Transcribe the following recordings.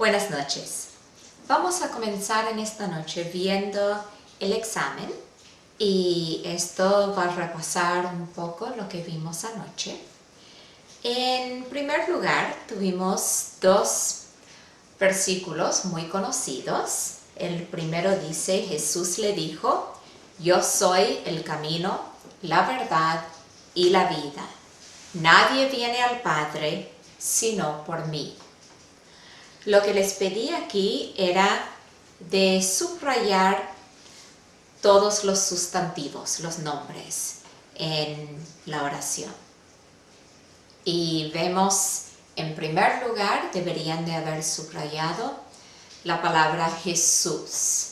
Buenas noches. Vamos a comenzar en esta noche viendo el examen y esto va a repasar un poco lo que vimos anoche. En primer lugar, tuvimos dos versículos muy conocidos. El primero dice, Jesús le dijo, yo soy el camino, la verdad y la vida. Nadie viene al Padre sino por mí. Lo que les pedí aquí era de subrayar todos los sustantivos, los nombres en la oración. Y vemos, en primer lugar, deberían de haber subrayado la palabra Jesús,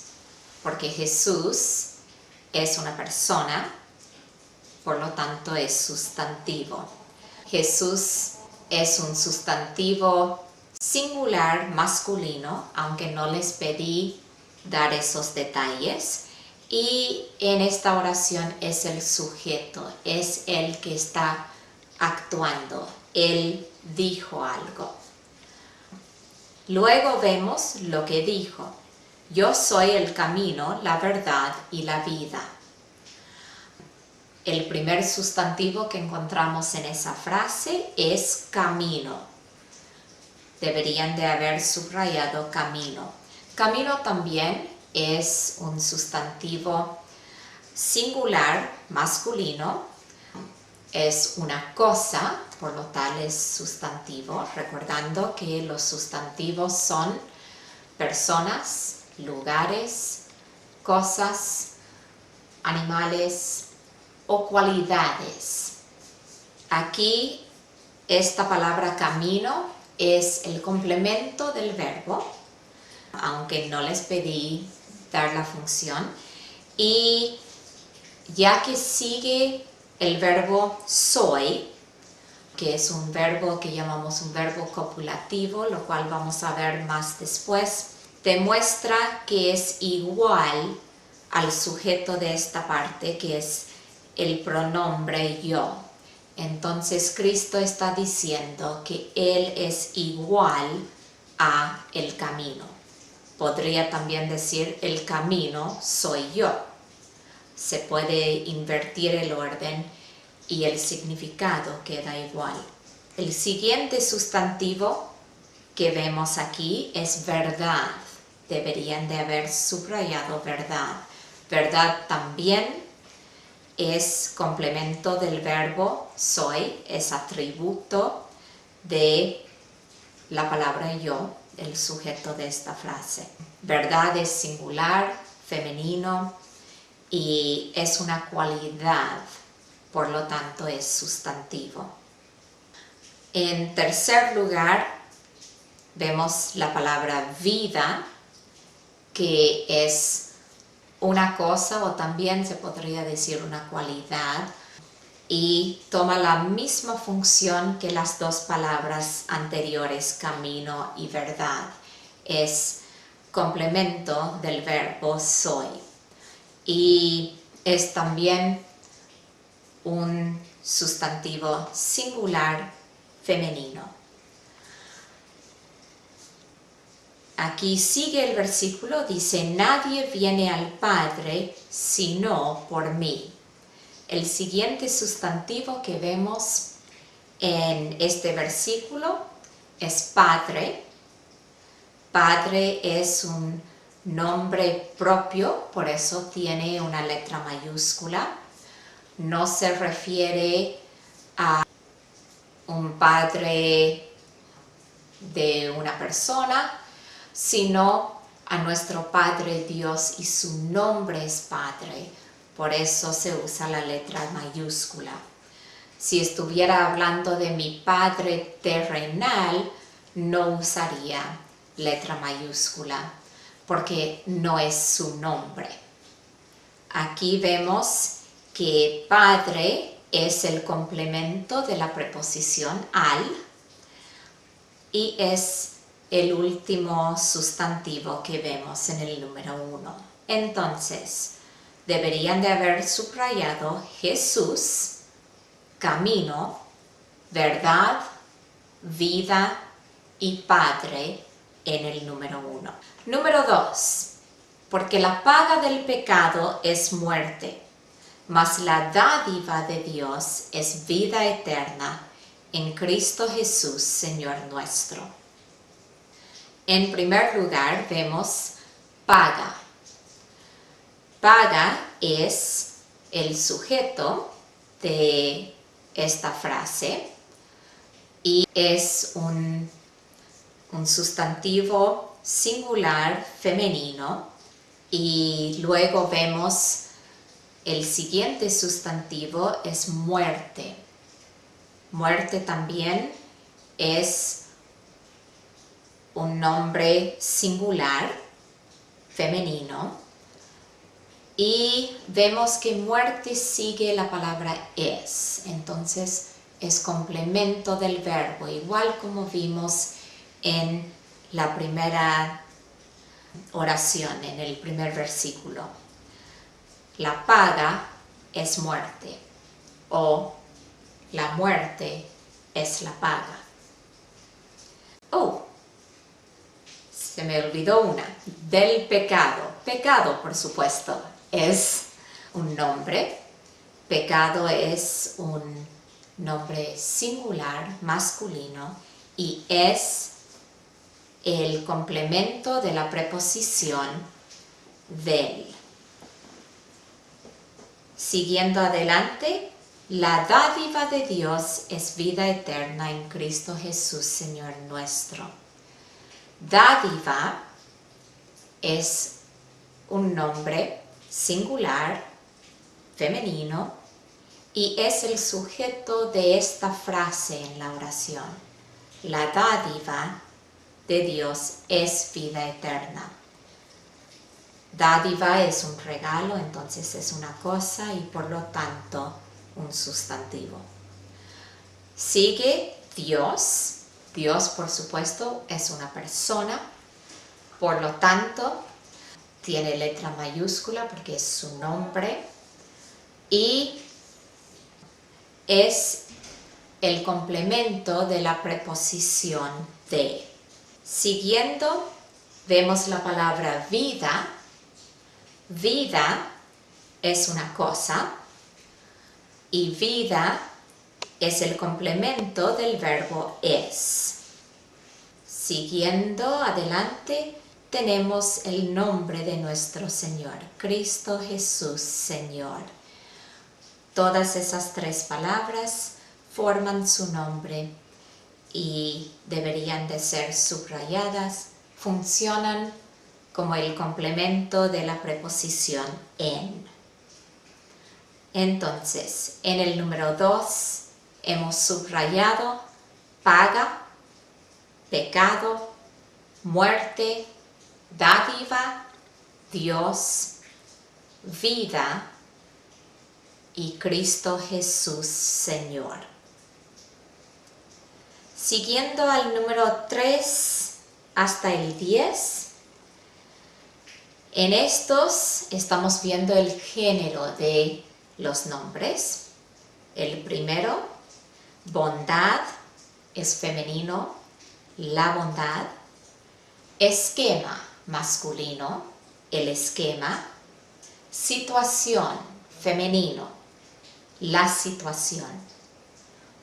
porque Jesús es una persona, por lo tanto es sustantivo. Jesús es un sustantivo singular masculino, aunque no les pedí dar esos detalles. Y en esta oración es el sujeto, es el que está actuando. Él dijo algo. Luego vemos lo que dijo. Yo soy el camino, la verdad y la vida. El primer sustantivo que encontramos en esa frase es camino. Deberían de haber subrayado camino. Camino también es un sustantivo singular masculino. Es una cosa, por lo tal es sustantivo, recordando que los sustantivos son personas, lugares, cosas, animales o cualidades. Aquí esta palabra camino es el complemento del verbo, aunque no les pedí dar la función. Y ya que sigue el verbo soy, que es un verbo que llamamos un verbo copulativo, lo cual vamos a ver más después, demuestra que es igual al sujeto de esta parte, que es el pronombre yo. Entonces Cristo está diciendo que Él es igual a el camino. Podría también decir el camino soy yo. Se puede invertir el orden y el significado queda igual. El siguiente sustantivo que vemos aquí es verdad. Deberían de haber subrayado verdad. Verdad también es complemento del verbo soy, es atributo de la palabra yo, el sujeto de esta frase. Verdad es singular, femenino y es una cualidad, por lo tanto es sustantivo. En tercer lugar, vemos la palabra vida, que es una cosa o también se podría decir una cualidad y toma la misma función que las dos palabras anteriores, camino y verdad. Es complemento del verbo soy y es también un sustantivo singular femenino. Aquí sigue el versículo, dice, nadie viene al Padre sino por mí. El siguiente sustantivo que vemos en este versículo es Padre. Padre es un nombre propio, por eso tiene una letra mayúscula. No se refiere a un padre de una persona, sino a nuestro Padre Dios y su nombre es Padre. Por eso se usa la letra mayúscula. Si estuviera hablando de mi Padre terrenal, no usaría letra mayúscula, porque no es su nombre. Aquí vemos que Padre es el complemento de la preposición al y es el último sustantivo que vemos en el número 1. Entonces, deberían de haber subrayado Jesús, camino, verdad, vida y Padre en el número 1. Número 2. Porque la paga del pecado es muerte, mas la dádiva de Dios es vida eterna en Cristo Jesús, Señor nuestro. En primer lugar, vemos paga. Paga es el sujeto de esta frase y es un sustantivo singular femenino. Y luego vemos el siguiente sustantivo es muerte. Muerte también es un nombre singular femenino. Y vemos que muerte sigue la palabra es. Entonces es complemento del verbo, igual como vimos en la primera oración, en el primer versículo. La paga es muerte, o la muerte es la paga. Oh, se me olvidó una. Del pecado. Pecado, por supuesto, es un nombre. Pecado es un nombre singular, masculino, y es el complemento de la preposición del. Siguiendo adelante, la dádiva de Dios es vida eterna en Cristo Jesús, Señor nuestro. Dádiva es un nombre singular, femenino, y es el sujeto de esta frase en la oración. La dádiva de Dios es vida eterna. Dádiva es un regalo, entonces es una cosa y por lo tanto un sustantivo. Sigue Dios. Dios, por supuesto, es una persona, por lo tanto tiene letra mayúscula porque es su nombre y es el complemento de la preposición de. Siguiendo, vemos la palabra vida. Vida es una cosa y vida es el complemento del verbo es. Siguiendo adelante, tenemos el nombre de nuestro Señor, Cristo Jesús, Señor. Todas esas tres palabras forman su nombre y deberían de ser subrayadas, funcionan como el complemento de la preposición en. Entonces, en el número 2 hemos subrayado paga, pecado, muerte, dádiva, Dios, vida y Cristo Jesús, Señor. Siguiendo al número 3 hasta el 10, en estos estamos viendo el género de los nombres. El primero, bondad, es femenino, la bondad. Esquema, masculino, el esquema. Situación, femenino, la situación.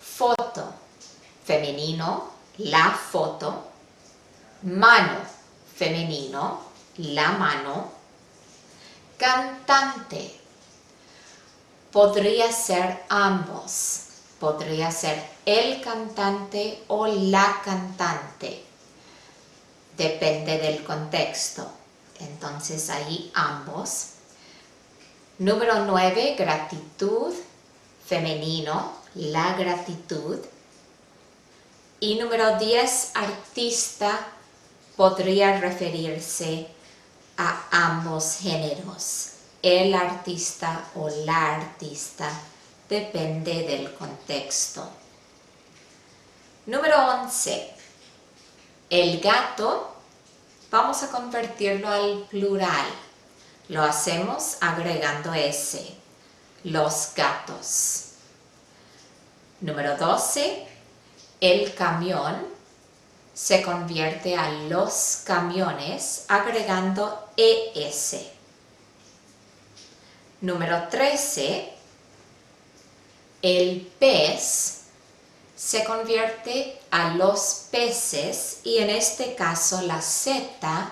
Foto, femenino, la foto. Mano, femenino, la mano. Cantante, podría ser ambos. Podría ser el cantante o la cantante. Depende del contexto. Entonces ahí ambos. Número 9, gratitud, femenino, la gratitud. Y número 10, artista, podría referirse a ambos géneros. El artista o la artista, depende del contexto. Número 11, el gato, vamos a convertirlo al plural. Lo hacemos agregando S, los gatos. Número 12, el camión, se convierte a los camiones agregando ES. Número 13, el pez se convierte a los peces y en este caso la Z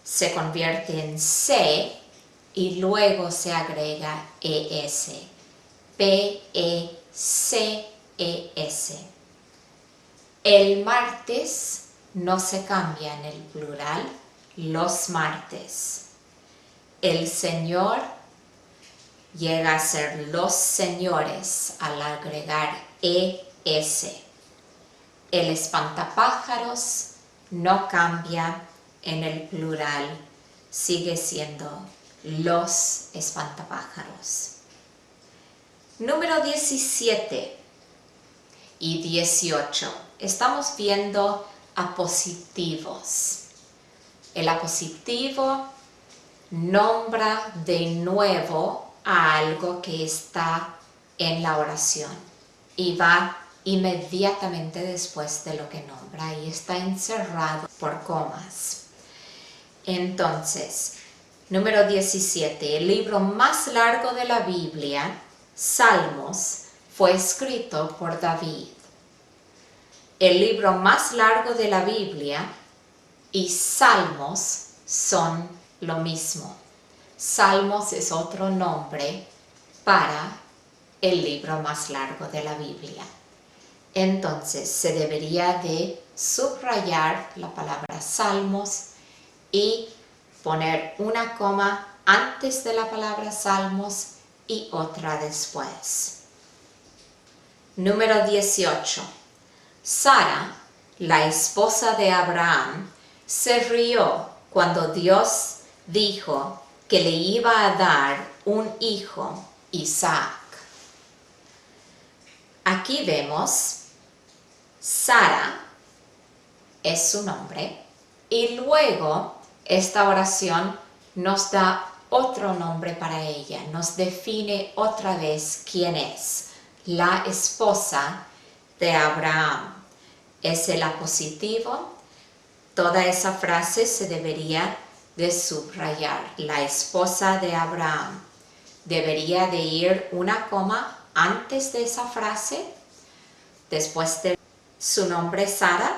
se convierte en C y luego se agrega ES. P-E-C-E-S. El martes no se cambia en el plural, los martes. El Señor llega a ser los señores al agregar ES. El espantapájaros no cambia en el plural, sigue siendo los espantapájaros. Número 17 y 18. Estamos viendo apositivos. El apositivo nombra de nuevo a algo que está en la oración y va inmediatamente después de lo que nombra y está encerrado por comas. Entonces, número 17. El libro más largo de la Biblia, Salmos, fue escrito por David. El libro más largo de la Biblia y Salmos son lo mismo. Salmos es otro nombre para el libro más largo de la Biblia. Entonces se debería de subrayar la palabra Salmos y poner una coma antes de la palabra Salmos y otra después. Número 18. Sara, la esposa de Abraham, se rió cuando Dios dijo que le iba a dar un hijo, Isaac. Aquí vemos Sara es su nombre y luego esta oración nos da otro nombre para ella, nos define otra vez quién es, la esposa de Abraham. Es el apositivo. Toda esa frase se debería de subrayar, la esposa de Abraham. Debería de ir una coma antes de esa frase, después de su nombre Sara,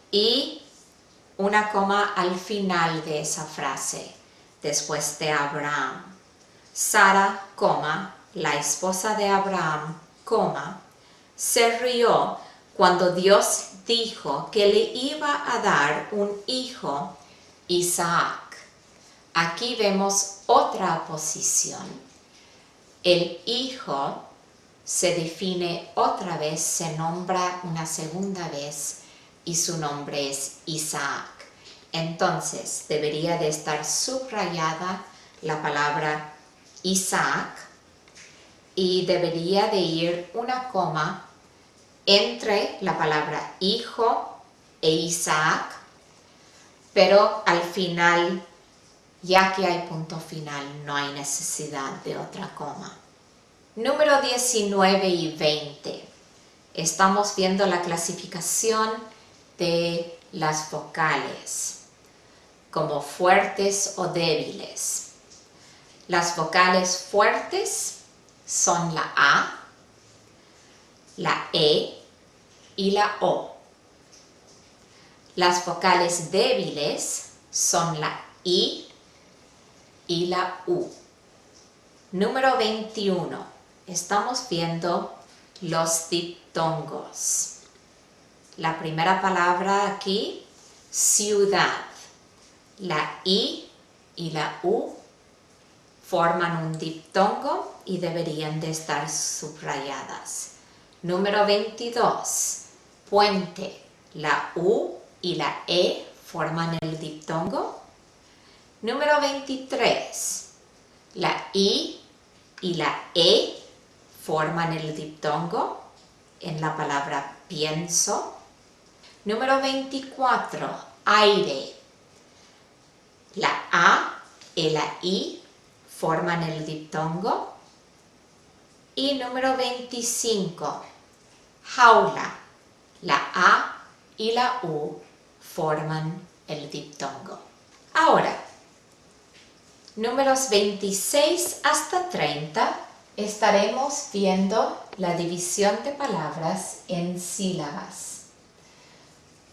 y una coma al final de esa frase, después de Abraham. Sara, coma, la esposa de Abraham, coma, se rió cuando Dios dijo que le iba a dar un hijo, Isaac. Aquí vemos otra posición. El hijo se define otra vez, se nombra una segunda vez y su nombre es Isaac. Entonces debería de estar subrayada la palabra Isaac y debería de ir una coma entre la palabra hijo e Isaac, pero al final, ya que hay punto final, no hay necesidad de otra coma. Número 19 y 20. Estamos viendo la clasificación de las vocales, como fuertes o débiles. Las vocales fuertes son la A, la E y la O. Las vocales débiles son la I y la U. Número 21. Estamos viendo los diptongos. La primera palabra aquí, ciudad. La I y la U forman un diptongo y deberían de estar subrayadas. Número 22, puente. La U y la E forman el diptongo. Número 23, la I y la E forman el diptongo en la palabra pienso. Número 24, aire. La A y la I forman el diptongo. Y número 25, jaula. La A y la U forman el diptongo. Ahora, números 26 hasta 30 estaremos viendo la división de palabras en sílabas.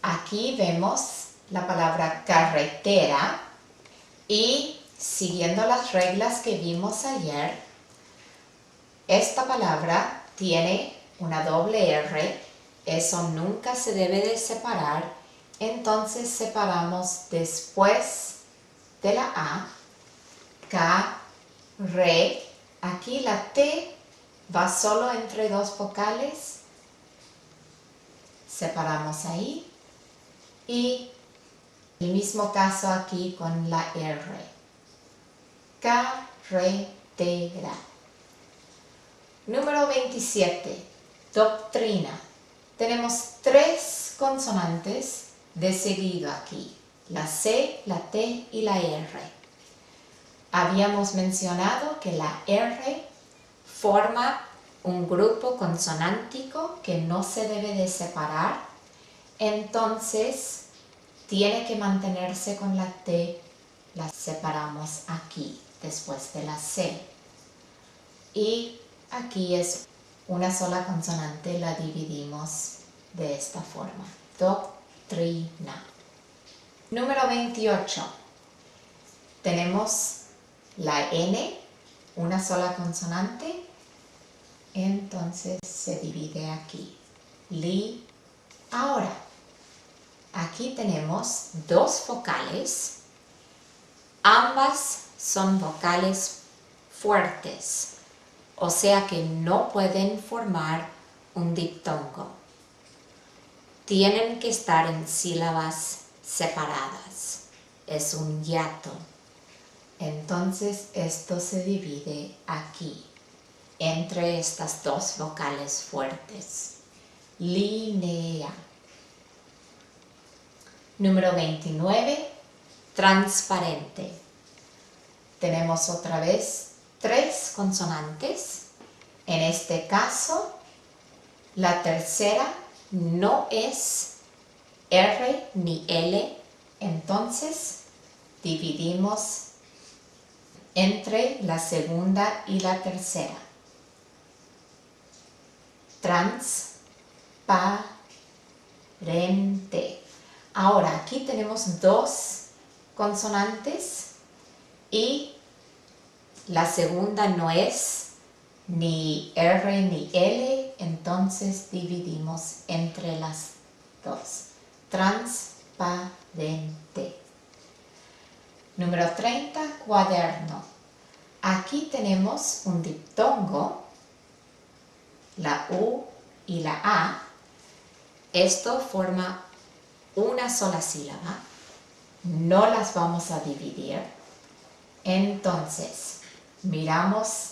Aquí vemos la palabra carretera y siguiendo las reglas que vimos ayer, esta palabra tiene una doble R, eso nunca se debe de separar, entonces separamos después de la A, K, re, aquí la T va solo entre dos vocales, separamos ahí, y el mismo caso aquí con la R, carretera. Número 27, doctrina. Tenemos 3 consonantes de seguido aquí, la C, la T y la R. Habíamos mencionado que la R forma un grupo consonántico que no se debe de separar, entonces tiene que mantenerse con la T, la separamos aquí, después de la C. Y aquí es una sola consonante, la dividimos de esta forma, doctrina. Número 28, tenemos la N, una sola consonante, entonces se divide aquí, li. Ahora, aquí tenemos 2 vocales, ambas son vocales fuertes, o sea que no pueden formar un diptongo. Tienen que estar en sílabas separadas, es un hiato. Entonces esto se divide aquí, entre estas 2 vocales fuertes. Línea. Número 29, transparente. Tenemos otra vez 3 consonantes. En este caso, la tercera no es R ni L, entonces dividimos entre la segunda y la tercera. Transparente. Ahora, aquí tenemos 2 consonantes y la segunda no es ni R ni L, entonces dividimos entre las 2. Transparente. Número 30, cuaderno. Aquí tenemos un diptongo, la U y la A. Esto forma una sola sílaba, no las vamos a dividir. Entonces, miramos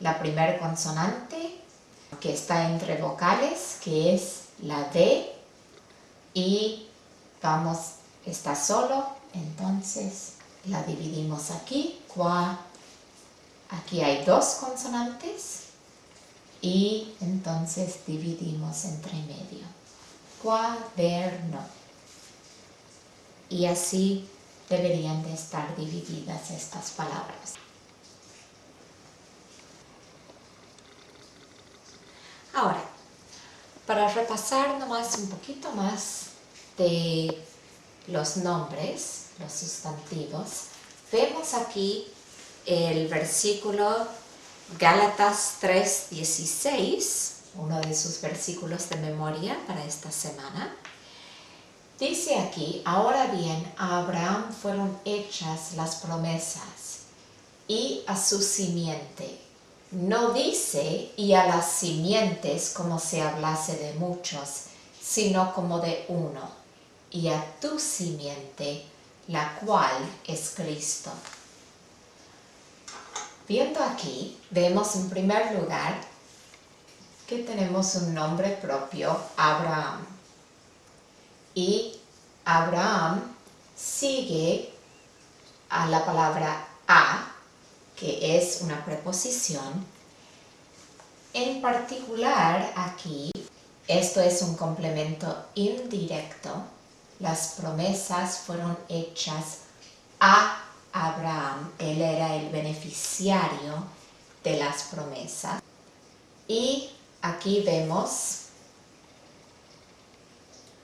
la primera consonante que está entre vocales, que es la D, y está solo, entonces la dividimos aquí. Aquí hay 2 consonantes y entonces dividimos entre medio. Cuaderno. Y así deberían de estar divididas estas palabras. Ahora, para repasar nomás un poquito más de los nombres, los sustantivos, vemos aquí el versículo Gálatas 3:16, uno de sus versículos de memoria para esta semana. Dice aquí, ahora bien, a Abraham fueron hechas las promesas y a su simiente. No dice y a las simientes como si hablase de muchos, sino como de uno, y a tu simiente, la cual es Cristo. Viendo aquí, vemos en primer lugar que tenemos un nombre propio, Abraham. Y Abraham sigue a la palabra a, que es una preposición. En particular aquí Esto es un complemento indirecto. Las promesas fueron hechas a Abraham. Él era el beneficiario de las promesas. Y aquí vemos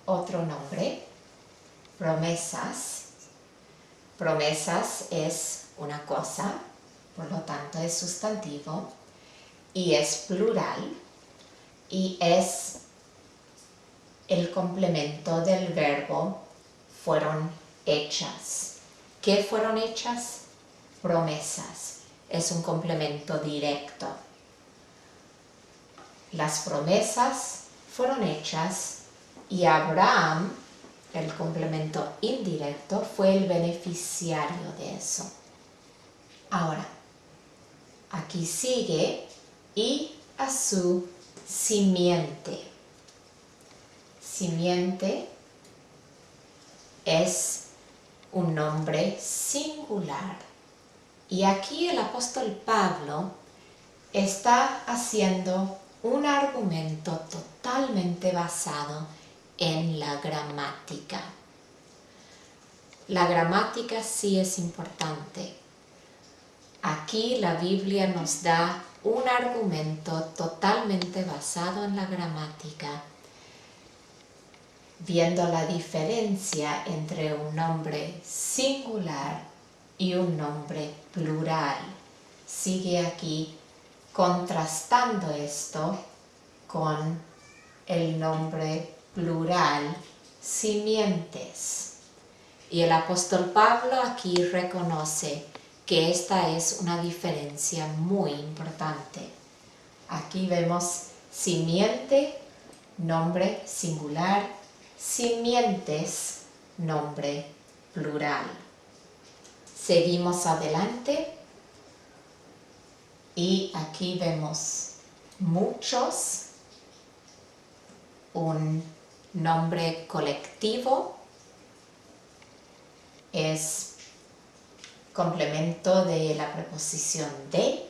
otro nombre, promesas. Promesas es una cosa, por lo tanto es sustantivo, y es plural, y es el complemento del verbo fueron hechas. ¿Qué fueron hechas? Promesas. Es un complemento directo. Las promesas fueron hechas y Abraham, el complemento indirecto, fue el beneficiario de eso. Ahora, aquí sigue y a su simiente. Simiente es un nombre singular. Y aquí el apóstol Pablo está haciendo un argumento totalmente basado en la gramática. La gramática sí es importante. Aquí la Biblia nos da un argumento totalmente basado en la gramática, viendo la diferencia entre un nombre singular y un nombre plural. Sigue aquí contrastando esto con el nombre plural, simientes. Y el apóstol Pablo aquí reconoce que esta es una diferencia muy importante. Aquí vemos simiente, nombre singular, simientes, nombre plural. Seguimos adelante y aquí vemos muchos, un nombre colectivo, es complemento de la preposición de,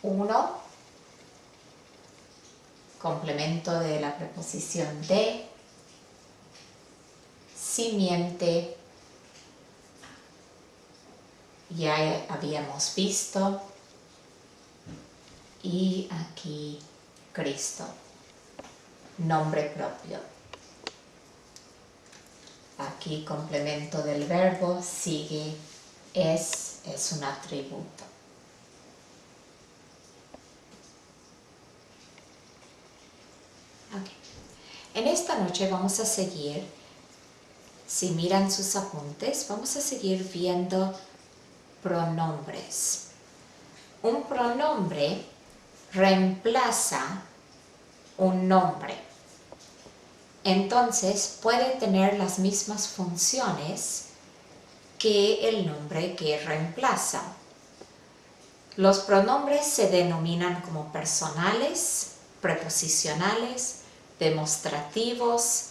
uno, complemento de la preposición de, simiente, ya habíamos visto, y aquí Cristo, nombre propio. Aquí complemento del verbo, sigue, es un atributo. Okay. En esta noche vamos a seguir, si miran sus apuntes, vamos a seguir viendo pronombres. Un pronombre reemplaza un nombre. Entonces puede tener las mismas funciones que el nombre que reemplaza. Los pronombres se denominan como personales, preposicionales, demostrativos,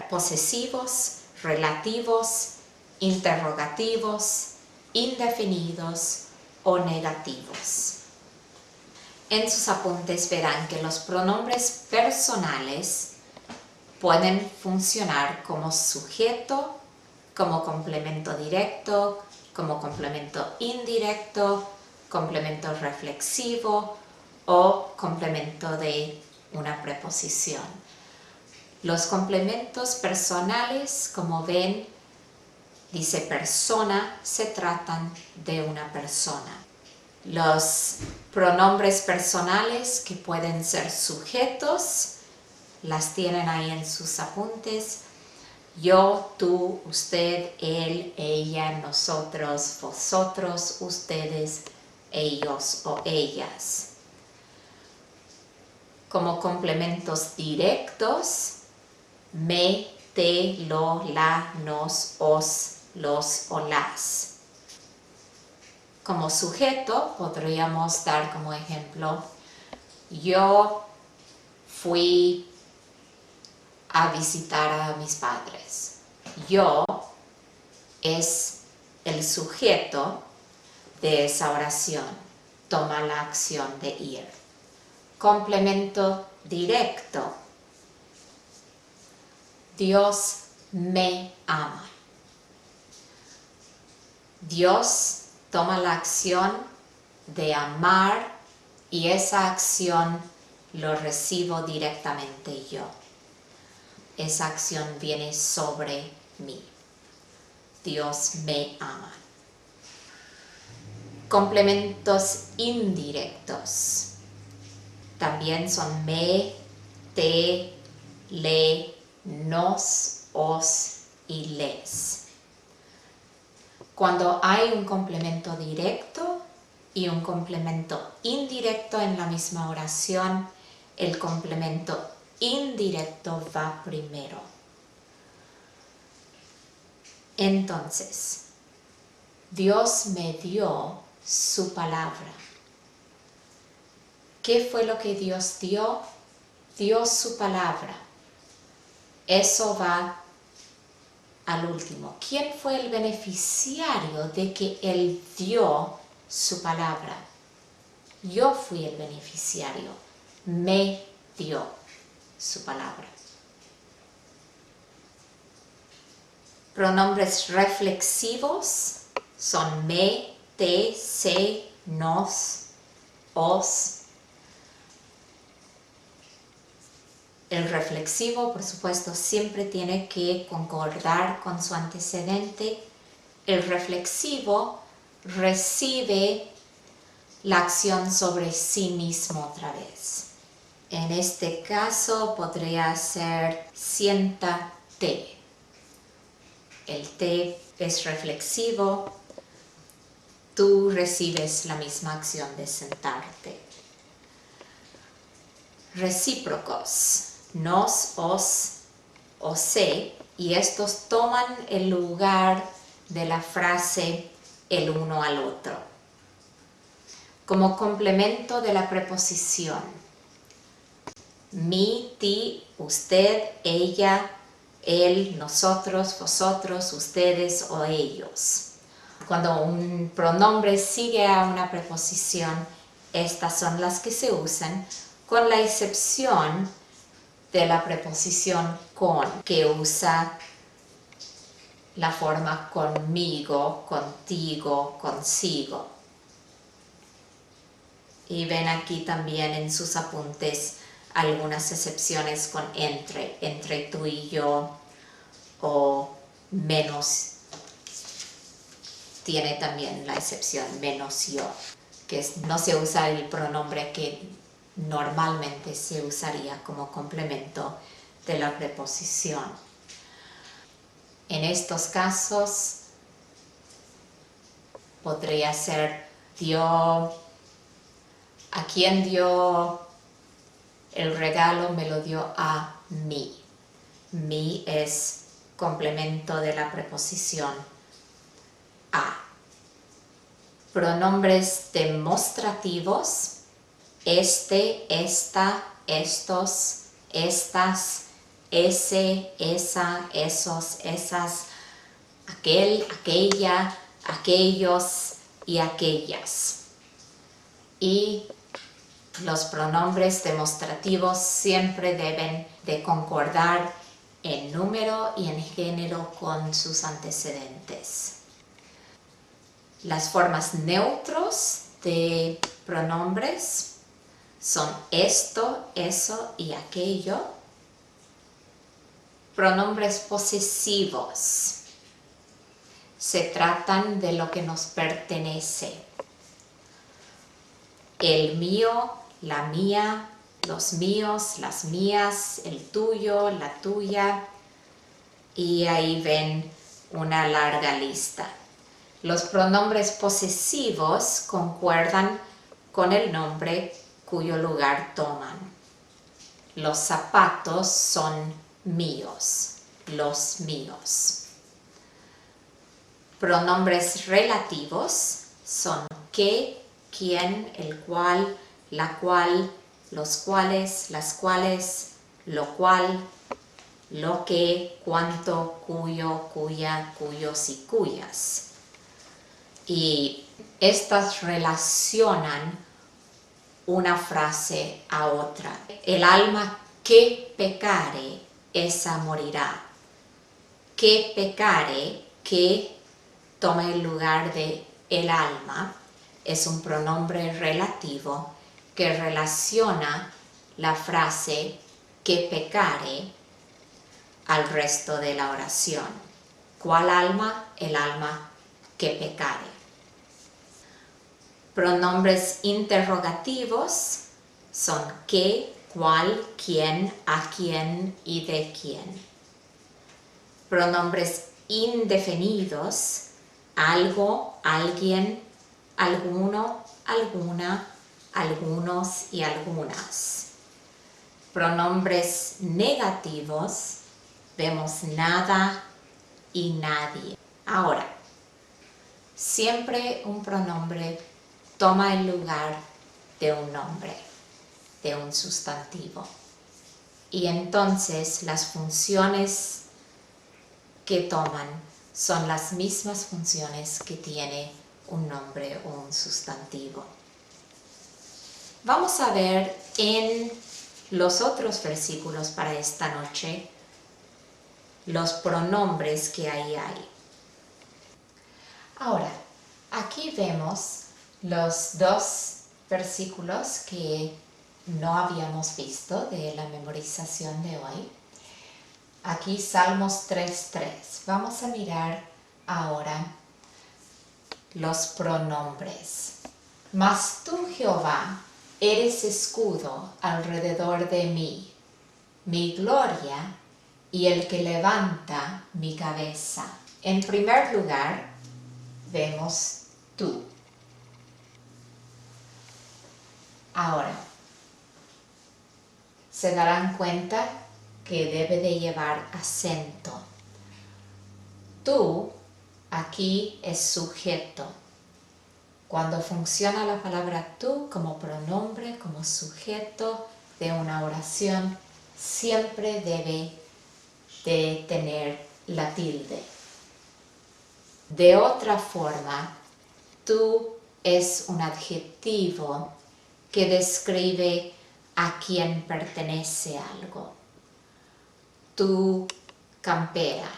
posesivos, relativos, interrogativos, indefinidos o negativos. En sus apuntes verán que los pronombres personales pueden funcionar como sujeto, como complemento directo, como complemento indirecto, complemento reflexivo o complemento de una preposición. Los complementos personales, como ven, dice persona, se tratan de una persona. Los pronombres personales, que pueden ser sujetos, las tienen ahí en sus apuntes. Yo, tú, usted, él, ella, nosotros, vosotros, ustedes, ellos o ellas. Como complementos directos, me, te, lo, la, nos, os, los o las. Como sujeto podríamos dar como ejemplo, yo fui a visitar a mis padres. Yo es el sujeto de esa oración, toma la acción de ir. Complemento directo. Dios me ama. Dios toma la acción de amar y esa acción lo recibo directamente yo. Esa acción viene sobre mí. Dios me ama. Complementos indirectos. También son me, te, le, nos, os y les. Cuando hay un complemento directo y un complemento indirecto en la misma oración, el complemento indirecto va primero. Entonces, Dios me dio su palabra. ¿Qué fue lo que Dios dio? Dio su palabra. Eso va al último. ¿Quién fue el beneficiario de que Él dio su palabra? Yo fui el beneficiario. Me dio su palabra. Pronombres reflexivos son me, te, se, nos, os. El reflexivo, por supuesto, siempre tiene que concordar con su antecedente. El reflexivo recibe la acción sobre sí mismo otra vez. En este caso podría ser siéntate. El te es reflexivo. Tú recibes la misma acción de sentarte. Recíprocos. Nos, os, o se, y estos toman el lugar de la frase el uno al otro. Como complemento de la preposición. Mi, ti, usted, ella, él, nosotros, vosotros, ustedes o ellos. Cuando un pronombre sigue a una preposición, estas son las que se usan, con la excepción de la preposición con, que usa la forma conmigo, contigo, consigo. Y ven aquí también en sus apuntes algunas excepciones con entre tú y yo, o menos, tiene también la excepción menos yo, que no se usa el pronombre que normalmente se usaría como complemento de la preposición. En estos casos podría ser dio, a quien dio el regalo me lo dio a mí. Mi es complemento de la preposición a. Pronombres demostrativos. Este, esta, estos, estas, ese, esa, esos, esas, aquel, aquella, aquellos y aquellas. Y los pronombres demostrativos siempre deben de concordar en número y en género con sus antecedentes. Las formas neutros de pronombres son esto, eso y aquello. Pronombres posesivos. Se tratan de lo que nos pertenece. El mío, la mía, los míos, las mías, el tuyo, la tuya. Y ahí ven una larga lista. Los pronombres posesivos concuerdan con el nombre cuyo lugar toman. Los zapatos son míos, los míos. Pronombres relativos son qué, quién, el cual, la cual, los cuales, las cuales, lo cual, lo que, cuánto, cuyo, cuya, cuyos y cuyas. Y estas relacionan una frase a otra. El alma que pecare, esa morirá. Que pecare, que toma el lugar de el alma, es un pronombre relativo que relaciona la frase que pecare al resto de la oración. ¿Cuál alma? El alma que pecare. Pronombres interrogativos son qué, cuál, quién, a quién y de quién. Pronombres indefinidos, algo, alguien, alguno, alguna, algunos y algunas. Pronombres negativos, vemos nada y nadie. Ahora, siempre un pronombre toma el lugar de un nombre, de un sustantivo. Y entonces las funciones que toman son las mismas funciones que tiene un nombre o un sustantivo. Vamos a ver en los otros versículos para esta noche los pronombres que ahí hay. Ahora, aquí vemos los dos versículos que no habíamos visto de la memorización de hoy. Aquí Salmos 3:3. Vamos a mirar ahora los pronombres. Mas tú, Jehová, eres escudo alrededor de mí, mi gloria y el que levanta mi cabeza. En primer lugar, vemos tú. Ahora, se darán cuenta que debe de llevar acento. Tú, aquí es sujeto. Cuando funciona la palabra tú como pronombre, como sujeto de una oración, siempre debe de tener la tilde. De otra forma, tú es un adjetivo que describe a quien pertenece algo. Tu campera,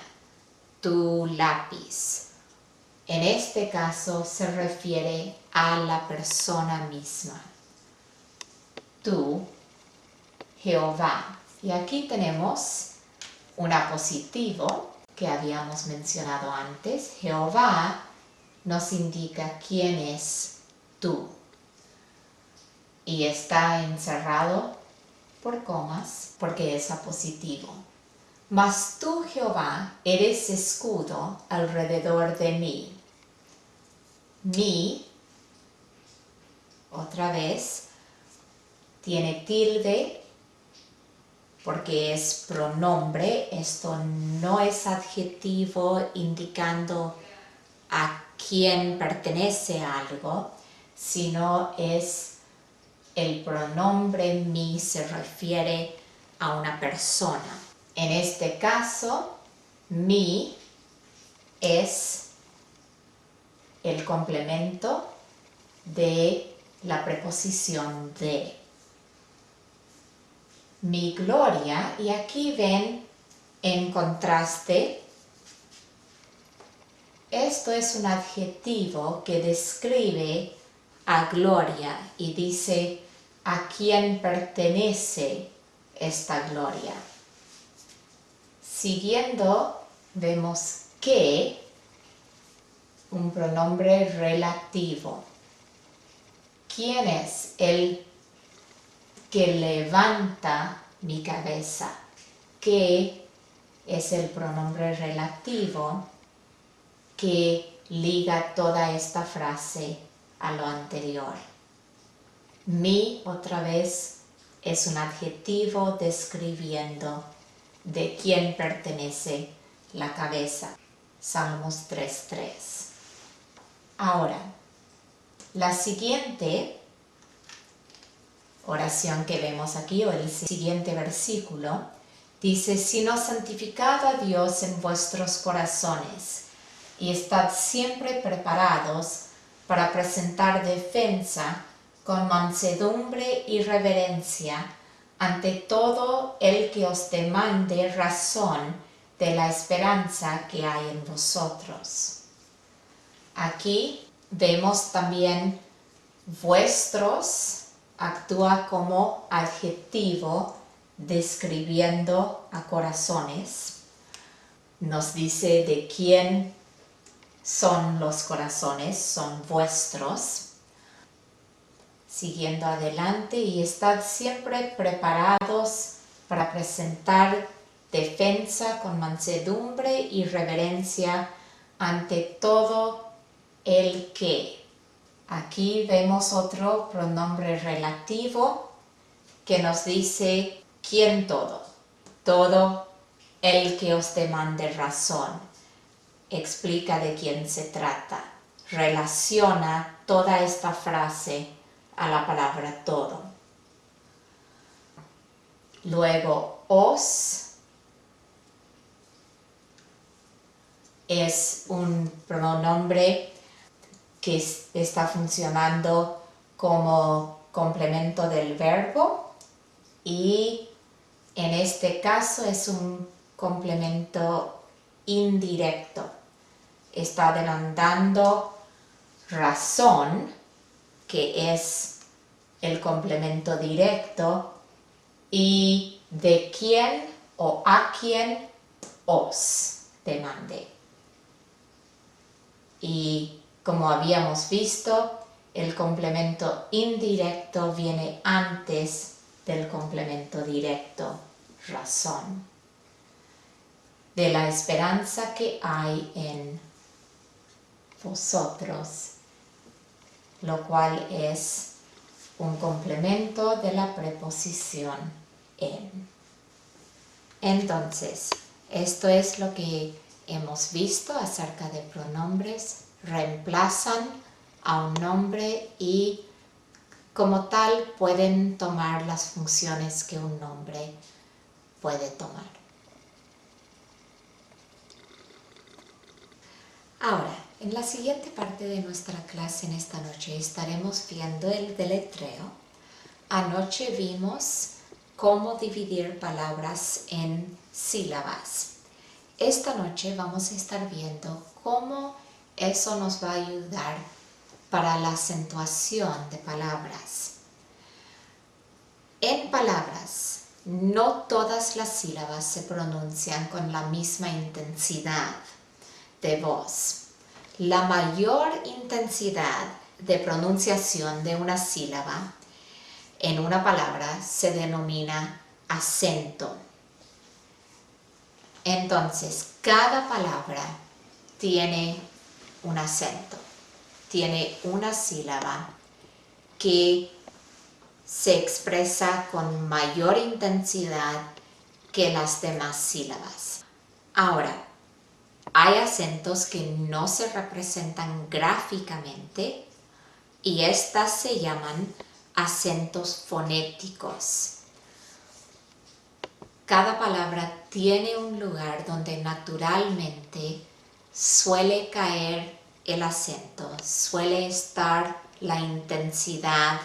tu lápiz. En este caso se refiere a la persona misma. Tú, Jehová. Y aquí tenemos un apositivo que habíamos mencionado antes. Jehová nos indica quién es tú. Y está encerrado por comas porque es apositivo. Mas tú, Jehová, eres escudo alrededor de mí. Mi, otra vez, tiene tilde porque es pronombre. Esto no es adjetivo indicando a quién pertenece algo, sino es el pronombre mi se refiere a una persona. En este caso, mi es el complemento de la preposición de. Mi gloria, y aquí ven en contraste, esto es un adjetivo que describe a gloria y dice a quién pertenece esta gloria. Siguiendo, vemos que, un pronombre relativo. ¿Quién es el que levanta mi cabeza? Que es el pronombre relativo que liga toda esta frase a lo anterior. Mi, otra vez, es un adjetivo describiendo de quién pertenece la cabeza. Salmos 3:3. Ahora, la siguiente oración que vemos aquí, o el siguiente versículo, dice: sino santificad a Dios en vuestros corazones, y estad siempre preparados para presentar defensa con mansedumbre y reverencia ante todo el que os demande razón de la esperanza que hay en vosotros. Aquí vemos también vuestros, actúa como adjetivo describiendo a corazones. Nos dice de quién son los corazones, son vuestros. Siguiendo adelante, y estad siempre preparados para presentar defensa con mansedumbre y reverencia ante todo el que. Aquí vemos otro pronombre relativo que nos dice quién todo. Todo el que os demande razón. Explica de quién se trata. Relaciona toda esta frase a la palabra todo. Luego, os es un pronombre que está funcionando como complemento del verbo y en este caso es un complemento indirecto. Está demandando razón, que es el complemento directo, y de quién o a quién os demande. Y como habíamos visto, el complemento indirecto viene antes del complemento directo, razón, de la esperanza que hay en vosotros, lo cual es un complemento de la preposición en. Entonces, esto es lo que hemos visto acerca de pronombres. Reemplazan a un nombre y como tal pueden tomar las funciones que un nombre puede tomar. Ahora, en la siguiente parte de nuestra clase en esta noche estaremos viendo el deletreo. Anoche vimos cómo dividir palabras en sílabas. Esta noche vamos a estar viendo cómo eso nos va a ayudar para la acentuación de palabras. En palabras, no todas las sílabas se pronuncian con la misma intensidad de voz. La mayor intensidad de pronunciación de una sílaba en una palabra se denomina acento. Entonces, cada palabra tiene un acento, tiene una sílaba que se expresa con mayor intensidad que las demás sílabas. Ahora, hay acentos que no se representan gráficamente y estas se llaman acentos fonéticos. Cada palabra tiene un lugar donde naturalmente suele caer el acento, suele estar la intensidad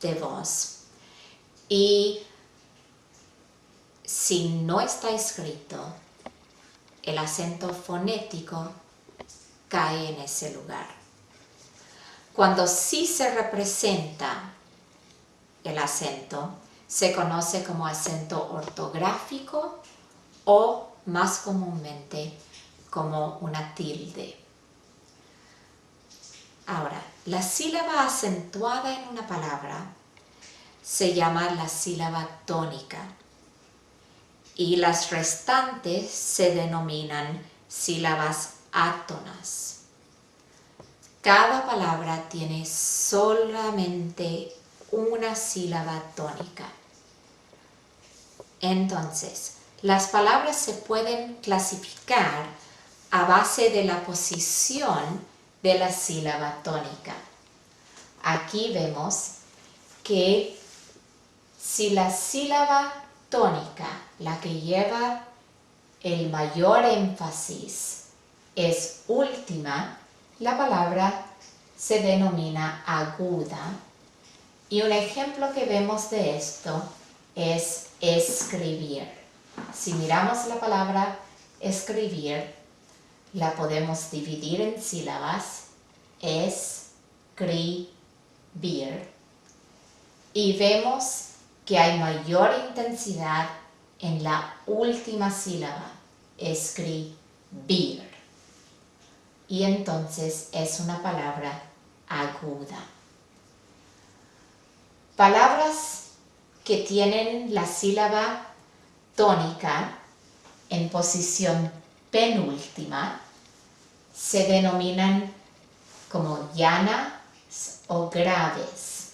de voz. Y si no está escrito, el acento fonético cae en ese lugar. Cuando sí se representa el acento, se conoce como acento ortográfico o más comúnmente como una tilde. Ahora, la sílaba acentuada en una palabra se llama la sílaba tónica y las restantes se denominan sílabas átonas. Cada palabra tiene solamente una sílaba tónica. Entonces, las palabras se pueden clasificar a base de la posición de la sílaba tónica. Aquí vemos que si la sílaba tónica, la que lleva el mayor énfasis, es última, la palabra se denomina aguda Y un ejemplo que vemos de esto es escribir. Si miramos la palabra escribir, la podemos dividir en sílabas, escribir, y vemos que hay mayor intensidad en la última sílaba, escribir, y entonces es una palabra aguda. Palabras que tienen la sílaba tónica en posición penúltima se denominan como llanas o graves.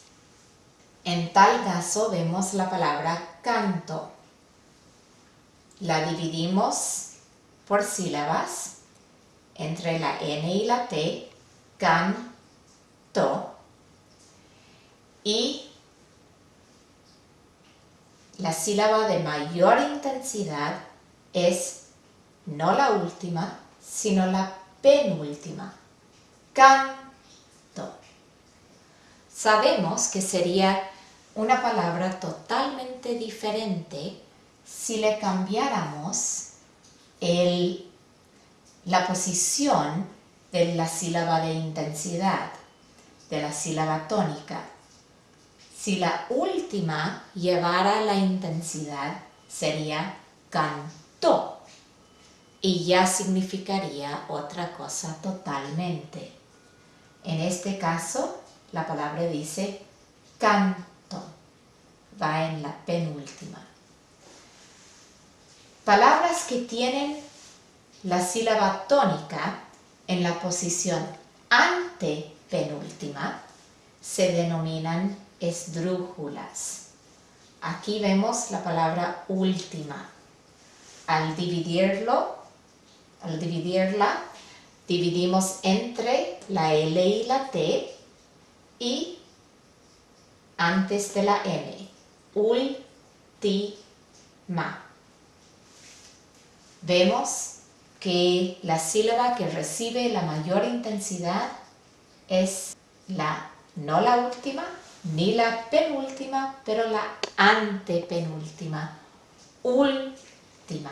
En tal caso vemos la palabra canto. La dividimos por sílabas entre la N y la T, canto, y la sílaba de mayor intensidad es no la última, sino la penúltima, canto. Sabemos que sería una palabra totalmente diferente si le cambiáramos la posición de la sílaba de intensidad, de la sílaba tónica. Si la última llevara la intensidad, sería cantó, y ya significaría otra cosa totalmente. En este caso, la palabra dice canto, va en la penúltima. Palabras que tienen la sílaba tónica en la posición antepenúltima se denominan esdrújulas. Aquí vemos la palabra última. Al dividirla, dividimos entre la L y la T y antes de la N, última. Vemos que la sílaba que recibe la mayor intensidad es no la última, ni la penúltima, pero la antepenúltima, última.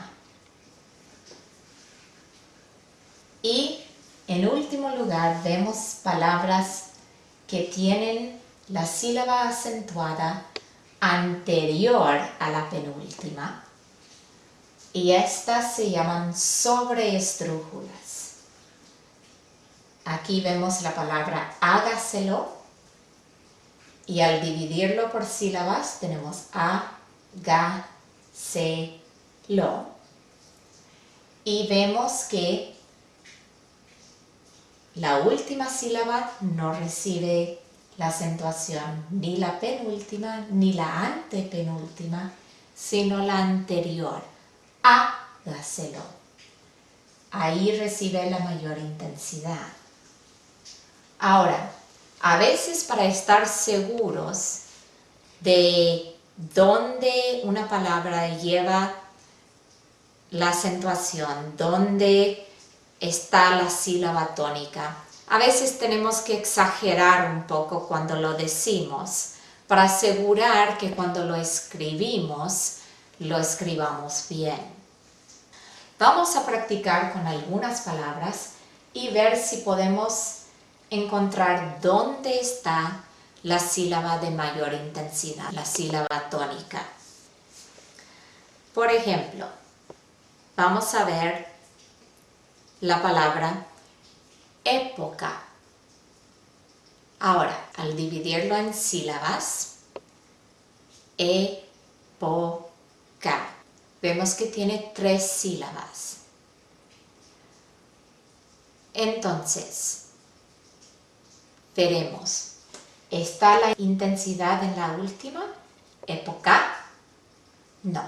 Y en último lugar vemos palabras que tienen la sílaba acentuada anterior a la penúltima, y estas se llaman sobreesdrújulas. Aquí vemos la palabra hágaselo, y al dividirlo por sílabas tenemos hágaselo, y vemos que la última sílaba no recibe la acentuación ni la penúltima ni la antepenúltima, sino la anterior, hágaselo. Ahí recibe la mayor intensidad. Ahora, a veces para estar seguros de dónde una palabra lleva la acentuación, dónde está la sílaba tónica, a veces tenemos que exagerar un poco cuando lo decimos para asegurar que cuando lo escribimos, lo escribamos bien. Vamos a practicar con algunas palabras y ver si podemos encontrar dónde está la sílaba de mayor intensidad, la sílaba tónica. Por ejemplo, vamos a ver la palabra época. Ahora, al dividirlo en sílabas, época, vemos que tiene 3 sílabas. Entonces, veremos, ¿está la intensidad en la última? ¿Época? No.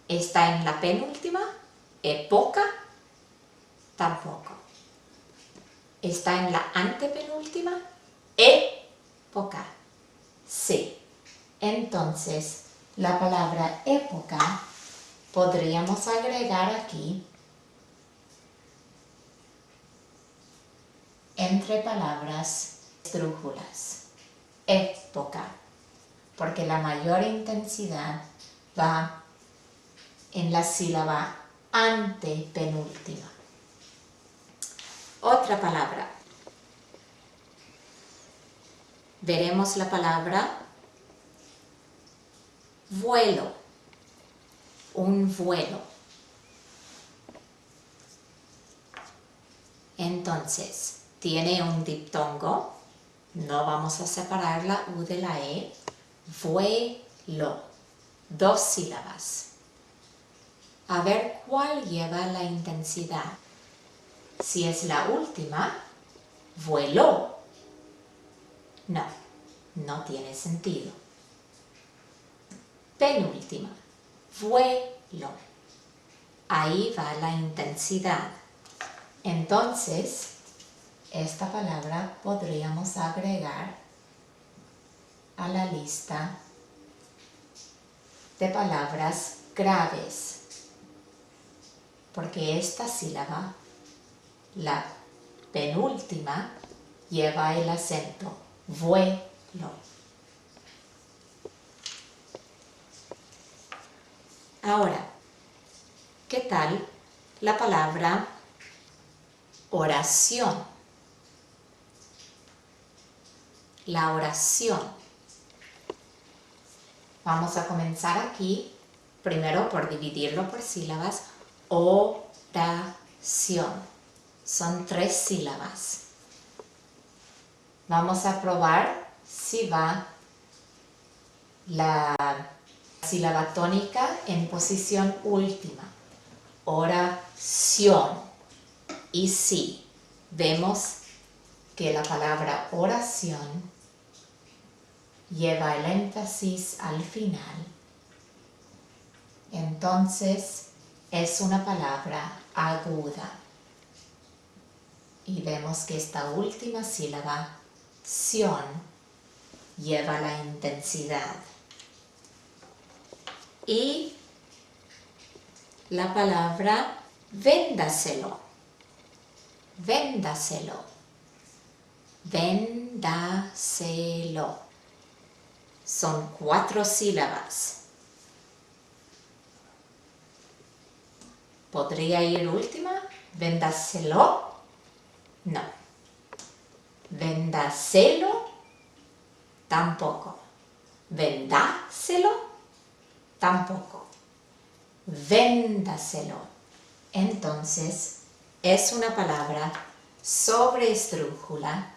¿Está en la penúltima? ¿Época? Tampoco. ¿Está en la antepenúltima? Época. Sí. Entonces, la palabra época podríamos agregar aquí entre palabras esdrújulas. época, porque la mayor intensidad va en la sílaba antepenúltima. Otra palabra. Veremos la palabra vuelo, un vuelo. Entonces, tiene un diptongo, no vamos a separar la U de la E, vuelo, 2 sílabas. A ver cuál lleva la intensidad. Si es la última, vuelo. No, no tiene sentido. Penúltima, vuelo. Ahí va la intensidad. Entonces, esta palabra podríamos agregar a la lista de palabras graves, porque esta sílaba, la penúltima, lleva el acento vuelo. Ahora, ¿qué tal la palabra oración? La oración. Vamos a comenzar aquí, primero por dividirlo por sílabas. Oración. Son 3 sílabas. Vamos a probar si va la sílaba tónica en posición última. Oración. Y sí, vemos que la palabra oración lleva el énfasis al final. Entonces es una palabra aguda. Y vemos que esta última sílaba, ción, lleva la intensidad. Y la palabra véndaselo. Véndaselo. Véndaselo. Son 4 sílabas. ¿Podría ir última? ¿Véndaselo? No. ¿Véndaselo? Tampoco. ¿Vendáselo? Tampoco. Véndaselo. Entonces, es una palabra sobre esdrújula,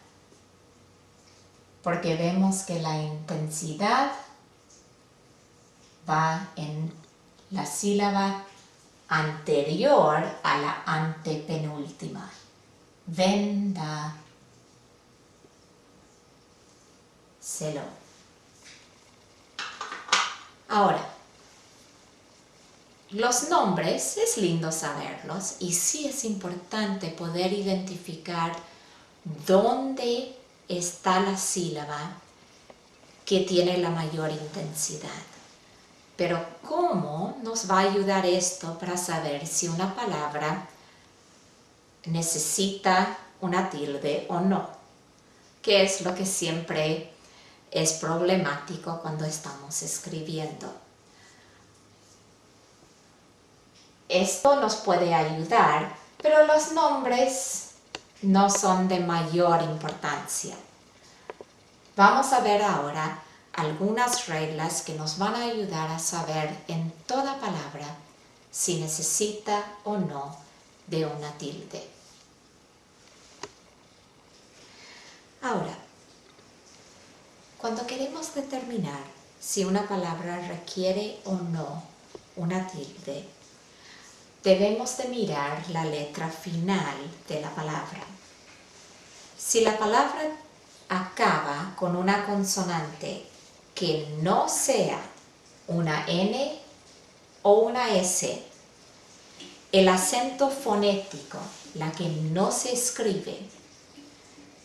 porque vemos que la intensidad va en la sílaba anterior a la antepenúltima. Véndaselo. Ahora, los nombres es lindo saberlos y sí es importante poder identificar dónde está la sílaba que tiene la mayor intensidad. Pero ¿cómo nos va a ayudar esto para saber si una palabra necesita una tilde o no? Que es lo que siempre es problemático cuando estamos escribiendo. Esto nos puede ayudar, pero los nombres no son de mayor importancia. Vamos a ver ahora algunas reglas que nos van a ayudar a saber en toda palabra si necesita o no de una tilde. Ahora, cuando queremos determinar si una palabra requiere o no una tilde, debemos de mirar la letra final de la palabra. Si la palabra acaba con una consonante que no sea una N o una S, el acento fonético, la que no se escribe,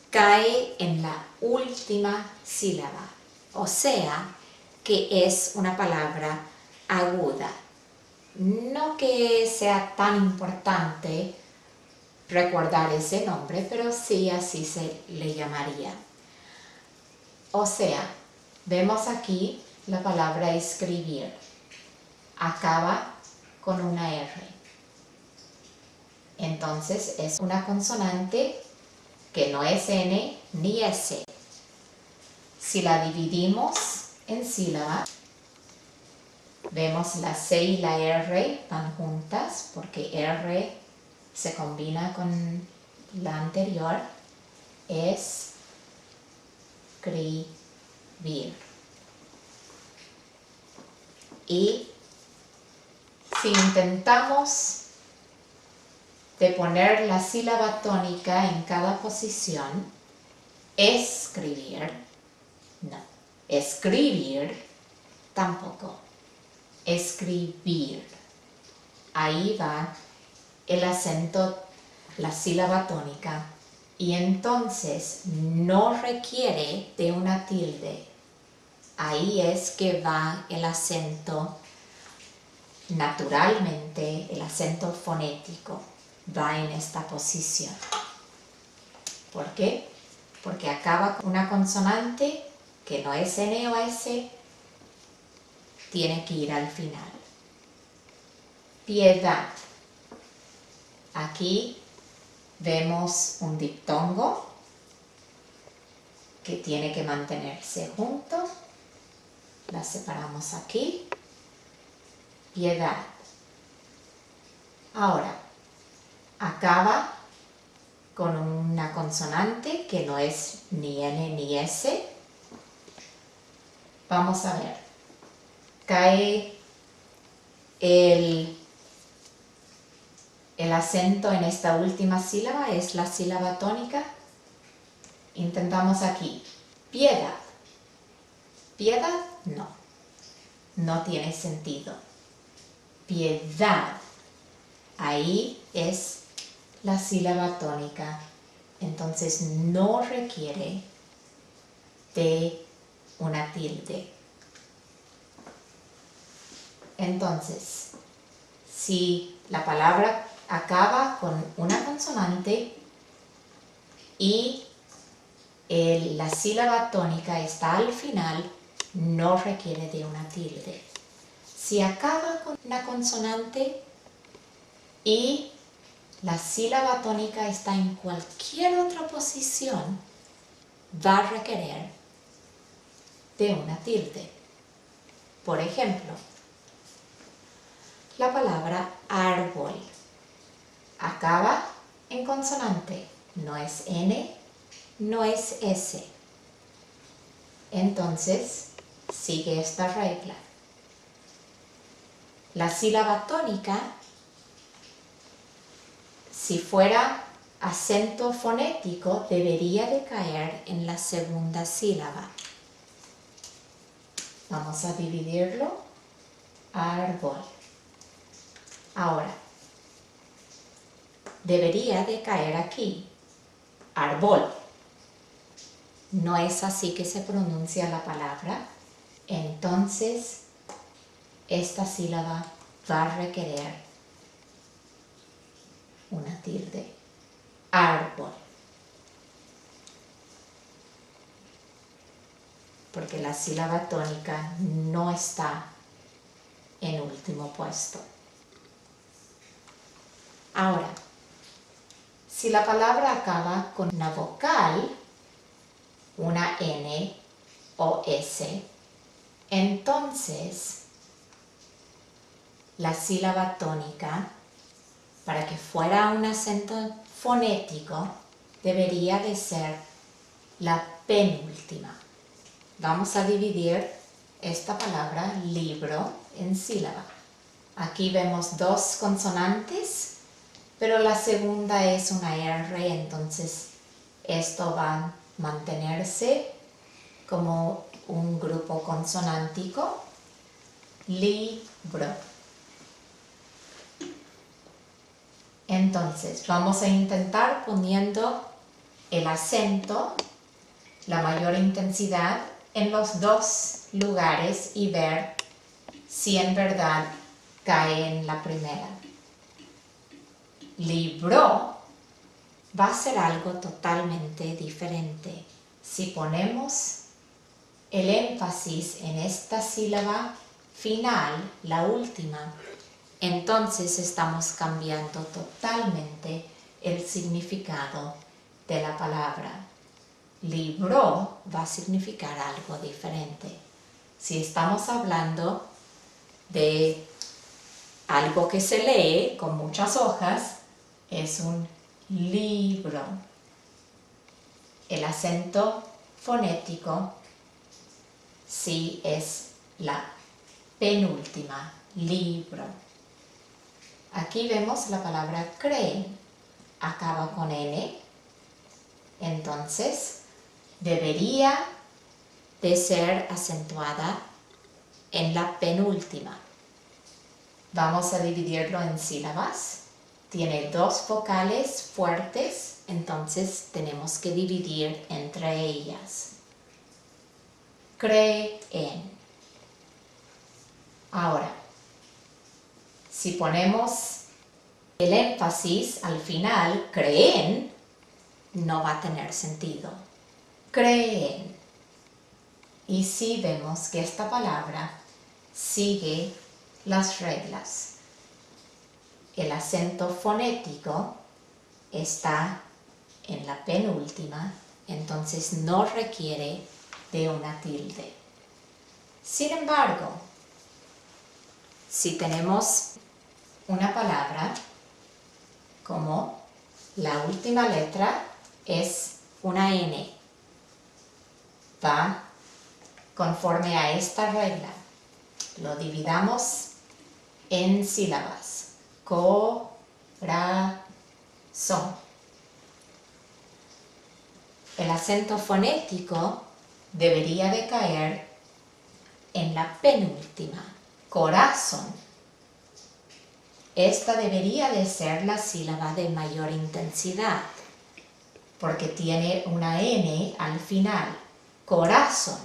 cae en la última sílaba, o sea que es una palabra aguda. No que sea tan importante recordar ese nombre, pero sí así se le llamaría. O sea, vemos aquí la palabra escribir. Acaba con una R. Entonces es una consonante que no es N ni S. Si la dividimos en sílabas, vemos la C y la R van juntas porque R se combina con la anterior. Es escribir. Y si intentamos de poner la sílaba tónica en cada posición, escribir, no. Escribir, tampoco. Escribir. Ahí va el acento, la sílaba tónica, y entonces no requiere de una tilde. Ahí es que va el acento naturalmente, el acento fonético va en esta posición. ¿Por qué? Porque acaba con una consonante que no es N o S, tiene que ir al final. Piedad. Aquí vemos un diptongo que tiene que mantenerse junto. La separamos aquí. Piedad. Ahora, acaba con una consonante que no es ni N ni S. Vamos a ver. Cae el acento en esta última sílaba, es la sílaba tónica. Intentamos aquí. Piedad. Piedad, no. No tiene sentido. Piedad. Ahí es la sílaba tónica. Entonces no requiere de una tilde. Entonces, si la palabra acaba con una consonante y la sílaba tónica está al final, no requiere de una tilde. Si acaba con una consonante y la sílaba tónica está en cualquier otra posición, va a requerir de una tilde. Por ejemplo, la palabra árbol acaba en consonante, no es N, no es S. Entonces, sigue esta regla. La sílaba tónica, si fuera acento fonético, debería de caer en la segunda sílaba. Vamos a dividirlo. Árbol. Ahora, debería de caer aquí. Árbol. No es así que se pronuncia la palabra. Entonces, esta sílaba va a requerir una tilde. Árbol. Porque la sílaba tónica no está en último puesto. Ahora, si la palabra acaba con una vocal, una N o S, entonces la sílaba tónica, para que fuera un acento fonético, debería de ser la penúltima. Vamos a dividir esta palabra libro en sílaba. Aquí vemos dos consonantes, pero la segunda es una R, entonces esto va a mantenerse como un grupo consonántico. Libro. Entonces, vamos a intentar poniendo el acento, la mayor intensidad, en los dos lugares y ver si en verdad cae en la primera. Libro va a ser algo totalmente diferente. Si ponemos el énfasis en esta sílaba final, la última, entonces estamos cambiando totalmente el significado de la palabra. Libro va a significar algo diferente. Si estamos hablando de algo que se lee con muchas hojas, es un libro. El acento fonético sí es la penúltima, libro. Aquí vemos la palabra creen, acaba con N, entonces debería de ser acentuada en la penúltima. Vamos a dividirlo en sílabas. Tiene dos vocales fuertes, entonces tenemos que dividir entre ellas. Creen. Ahora, si ponemos el énfasis al final, creen, no va a tener sentido. Creen. Y sí vemos que esta palabra sigue las reglas. El acento fonético está en la penúltima, entonces no requiere de una tilde. Sin embargo, si tenemos una palabra como la última letra es una N, va conforme a esta regla. Lo dividamos en sílabas. Corazón. El acento fonético debería de caer en la penúltima. Corazón. Esta debería de ser la sílaba de mayor intensidad, porque tiene una N al final. Corazón.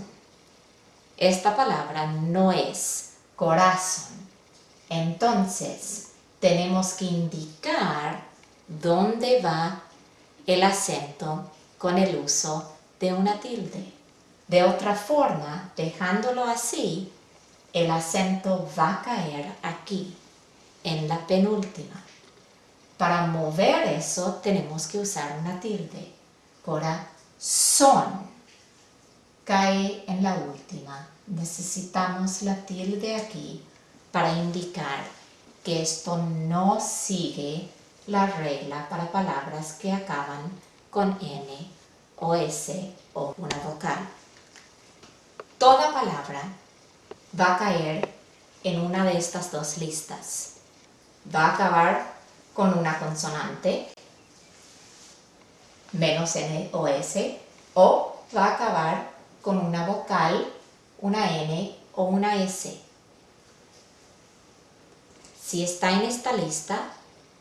Esta palabra no es corazón. Entonces, tenemos que indicar dónde va el acento con el uso de una tilde. De otra forma, dejándolo así, el acento va a caer aquí, en la penúltima. Para mover eso, tenemos que usar una tilde. Corazón. Cae en la última. Necesitamos la tilde aquí para indicar que esto no sigue la regla para palabras que acaban con N o S o una vocal. Toda palabra va a caer en una de estas dos listas. Va a acabar con una consonante, menos N o S, o va a acabar con una vocal, una N o una S. Si está en esta lista,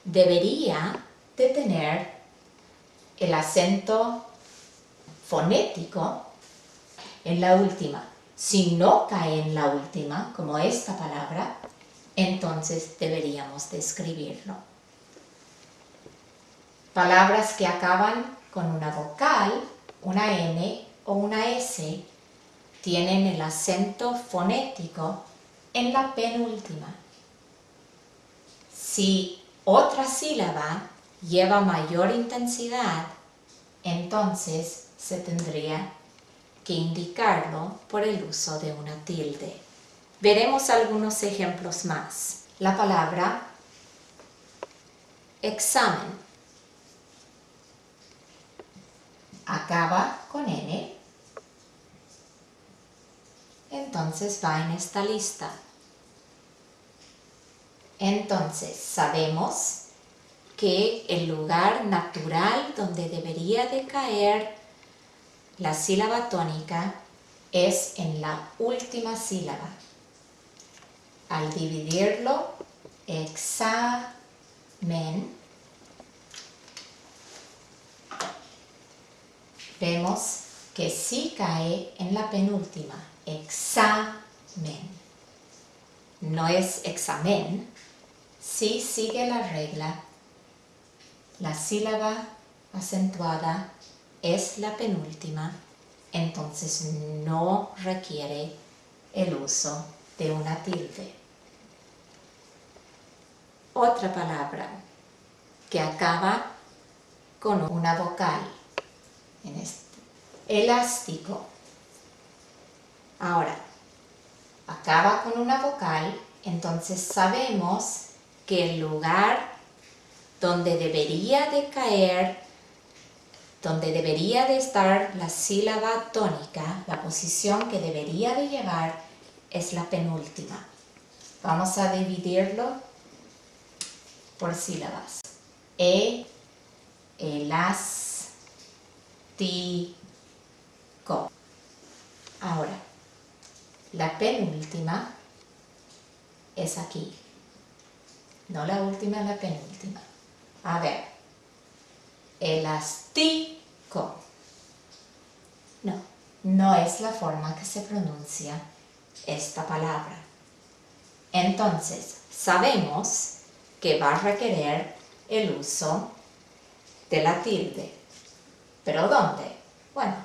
debería de tener el acento fonético en la última. Si no cae en la última, como esta palabra, entonces deberíamos de escribirlo. Palabras que acaban con una vocal, una N o una S, tienen el acento fonético en la penúltima. Si otra sílaba lleva mayor intensidad, entonces se tendría que indicarlo por el uso de una tilde. Veremos algunos ejemplos más. La palabra examen acaba con N, entonces va en esta lista. Entonces sabemos que el lugar natural donde debería de caer la sílaba tónica es en la última sílaba. Al dividirlo, examen, vemos que sí cae en la penúltima, examen. No es examen, sí sigue la regla. La sílaba acentuada es la penúltima entonces no requiere el uso de una tilde. Otra palabra que acaba con una vocal, elástico. Ahora, acaba con una vocal, entonces sabemos que el lugar donde debería de caer, donde debería de estar la sílaba tónica, la posición que debería de llevar es la penúltima. Vamos a dividirlo por sílabas. Elástico. Ahora, la penúltima es aquí. No la última, la penúltima. A ver. Elástico. No, no es la forma que se pronuncia esta palabra. Entonces, sabemos que va a requerir el uso de la tilde. ¿Pero dónde? Bueno,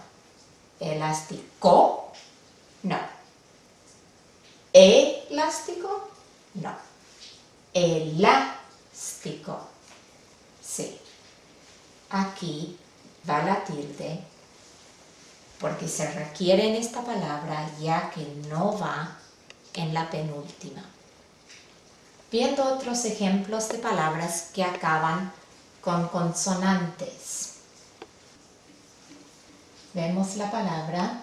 elástico, no. Elástico, no. Elástico, sí. Aquí va la tilde porque se requiere en esta palabra ya que no va en la penúltima. Viendo otros ejemplos de palabras que acaban con consonantes. Vemos la palabra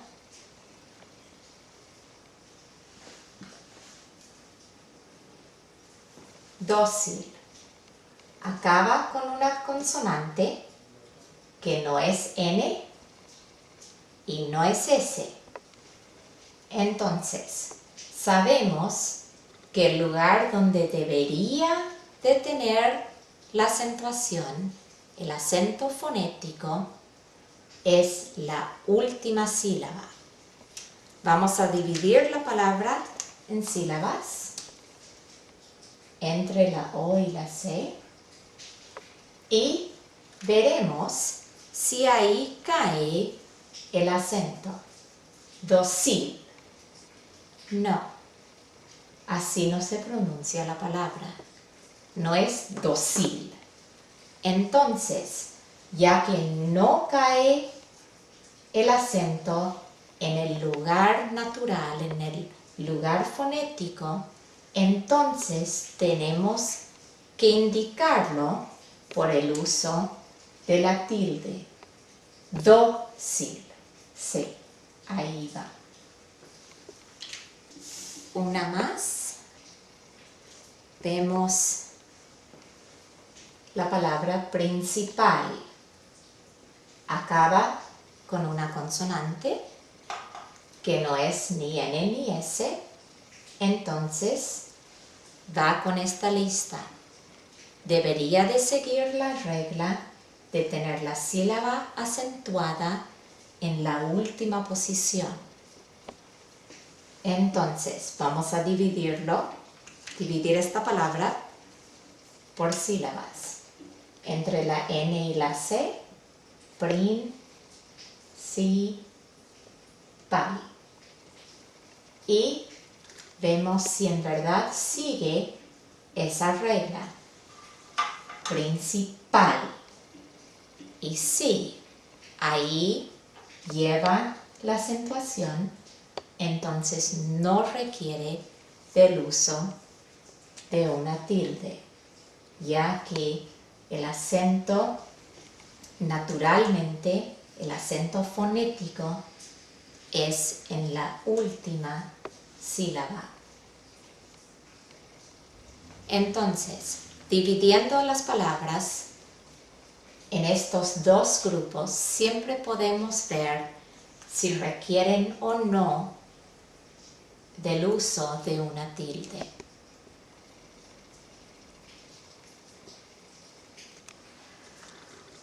dócil. Acaba con una consonante que no es N y no es S. Entonces, sabemos que el lugar donde debería de tener la acentuación, el acento fonético, es la última sílaba. Vamos a dividir la palabra en sílabas entre la O y la C y veremos si ahí cae el acento. Dócil. No, así no se pronuncia la palabra. No es dócil. Entonces, ya que no cae el acento en el lugar natural, en el lugar fonético, entonces tenemos que indicarlo por el uso de la tilde. Dócil. Sí, ahí va. Una más. Vemos la palabra principal. Acaba con una consonante que no es ni N ni S. Entonces, va con esta lista. Debería de seguir la regla de tener la sílaba acentuada en la última posición. Entonces, vamos a dividir esta palabra por sílabas. Entre la N y la C, principal. Y vemos si en verdad sigue esa regla. Principal. Y sí, ahí lleva la acentuación, entonces no requiere del uso de una tilde, ya que el acento naturalmente, el acento fonético es en la última sílaba. Entonces, dividiendo las palabras en estos dos grupos, siempre podemos ver si requieren o no del uso de una tilde.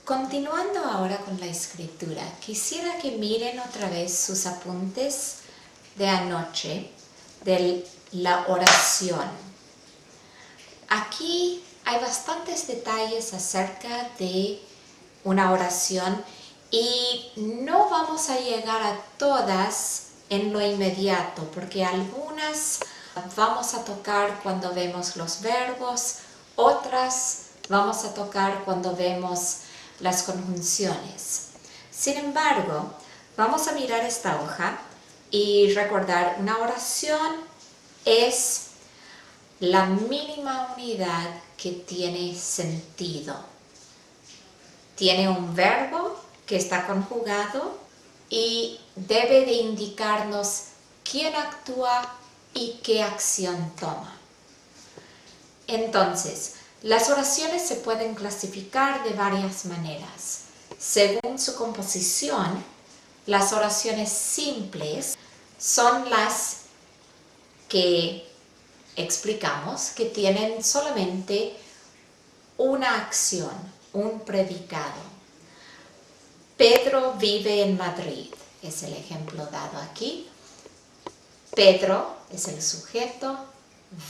Continuando ahora con la escritura, quisiera que miren otra vez sus apuntes de anoche de la oración. Aquí hay bastantes detalles acerca de una oración y no vamos a llegar a todas en lo inmediato, porque algunas vamos a tocar cuando vemos los verbos, otras vamos a tocar cuando vemos las conjunciones. Sin embargo, vamos a mirar esta hoja y recordar, una oración es la mínima unidad que tiene sentido. Tiene un verbo que está conjugado y debe de indicarnos quién actúa y qué acción toma. Entonces, las oraciones se pueden clasificar de varias maneras. Según su composición, las oraciones simples son las que explicamos que tienen solamente una acción, un predicado. Pedro vive en Madrid, es el ejemplo dado aquí. Pedro es el sujeto,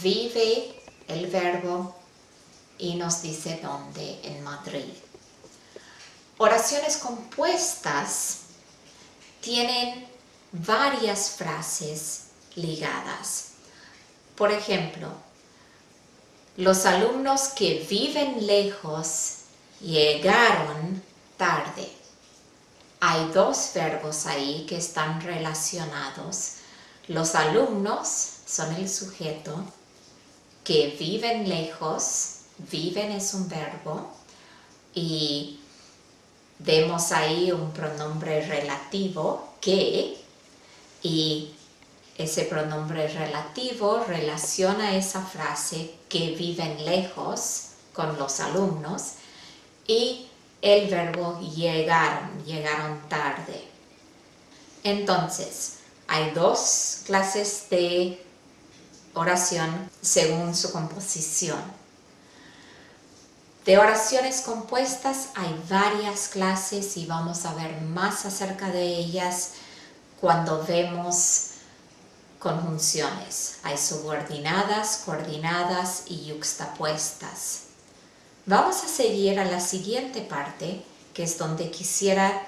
vive el verbo y nos dice dónde, en Madrid. Oraciones compuestas tienen varias frases ligadas. Por ejemplo, los alumnos que viven lejos llegaron tarde. Hay dos verbos ahí que están relacionados. Los alumnos son el sujeto, que viven lejos, viven es un verbo, y vemos ahí un pronombre relativo, que, y ese pronombre relativo relaciona esa frase, que viven lejos, con los alumnos, y el verbo llegaron tarde. Entonces, hay dos clases de oración según su composición. De oraciones compuestas hay varias clases y vamos a ver más acerca de ellas cuando vemos conjunciones. Hay subordinadas, coordinadas y yuxtapuestas. Vamos a seguir a la siguiente parte, que es donde quisiera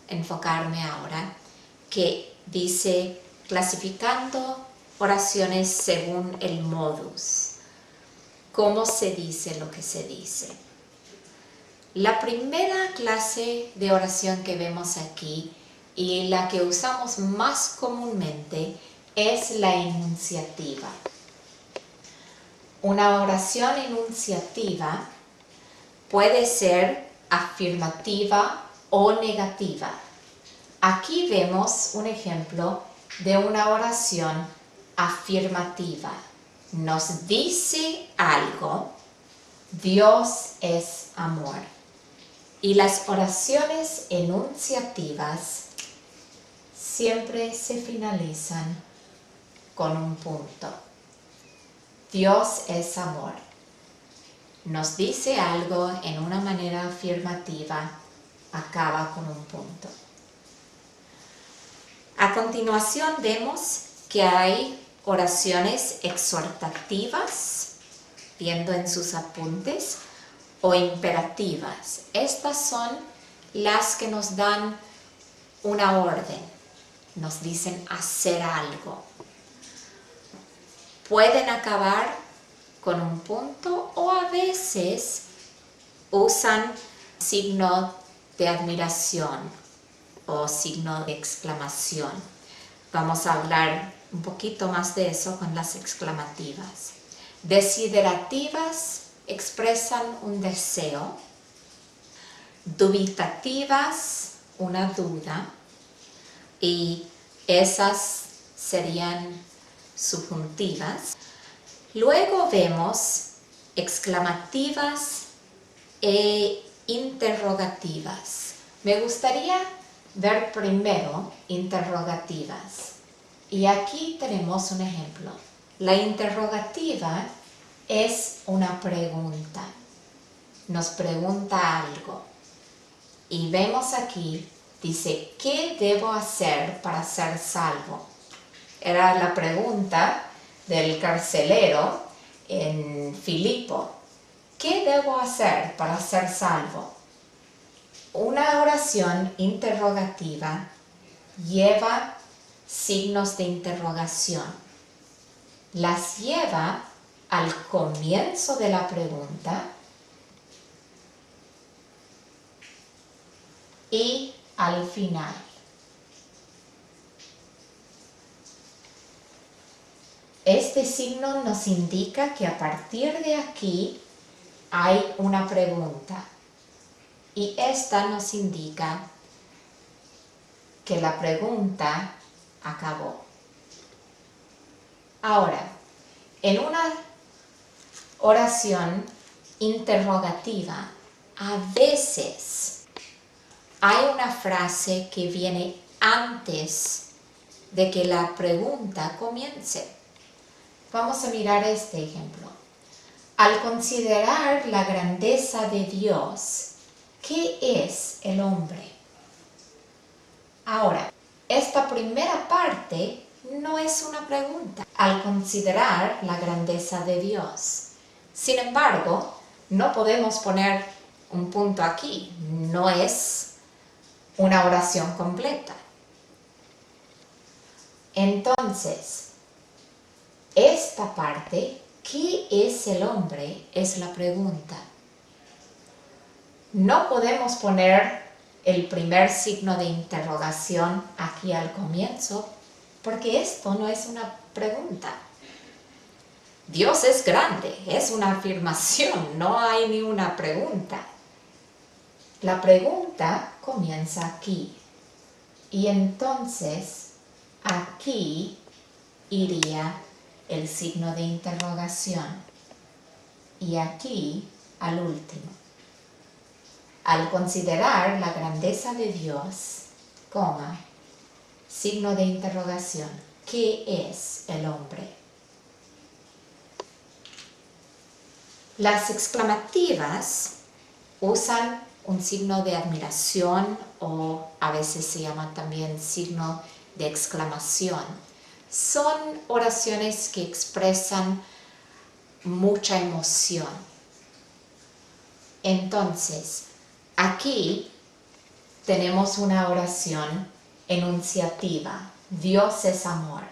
enfocarme ahora, que dice clasificando oraciones según el modus. ¿Cómo se dice lo que se dice? La primera clase de oración que vemos aquí y la que usamos más comúnmente es la enunciativa. Una oración enunciativa puede ser afirmativa o negativa. Aquí vemos un ejemplo de una oración afirmativa. Nos dice algo, Dios es amor. Y las oraciones enunciativas siempre se finalizan con un punto. Dios es amor. Nos dice algo en una manera afirmativa, acaba con un punto. A continuación vemos que hay oraciones exhortativas, viendo en sus apuntes, o imperativas. Estas son las que nos dan una orden, nos dicen hacer algo. Pueden acabar con un punto o a veces usan signo de admiración o signo de exclamación. Vamos a hablar un poquito más de eso con las exclamativas. Desiderativas expresan un deseo. Dubitativas, una duda. Y esas serían subjuntivas. Luego vemos exclamativas e interrogativas. Me gustaría ver primero interrogativas. Y aquí tenemos un ejemplo. La interrogativa es una pregunta. Nos pregunta algo. Y vemos aquí, dice, ¿qué debo hacer para ser salvo? Era la pregunta del carcelero en Filipo. ¿Qué debo hacer para ser salvo? Una oración interrogativa lleva signos de interrogación. Las lleva al comienzo de la pregunta y al final. Este signo nos indica que a partir de aquí hay una pregunta y esta nos indica que la pregunta acabó. Ahora, en una oración interrogativa, a veces hay una frase que viene antes de que la pregunta comience. Vamos a mirar este ejemplo. Al considerar la grandeza de Dios, ¿qué es el hombre? Ahora, esta primera parte no es una pregunta. Al considerar la grandeza de Dios. Sin embargo, no podemos poner un punto aquí. No es una oración completa. Entonces, esta parte, ¿qué es el hombre?, es la pregunta. No podemos poner el primer signo de interrogación aquí al comienzo, porque esto no es una pregunta. Dios es grande, es una afirmación, no hay ni una pregunta. La pregunta comienza aquí. Y entonces, aquí iría el signo de interrogación. Y aquí, al último. Al considerar la grandeza de Dios, coma, signo de interrogación, ¿qué es el hombre? Las exclamativas usan un signo de admiración o a veces se llama también signo de exclamación. Son oraciones que expresan mucha emoción. Entonces, aquí tenemos una oración enunciativa. Dios es amor.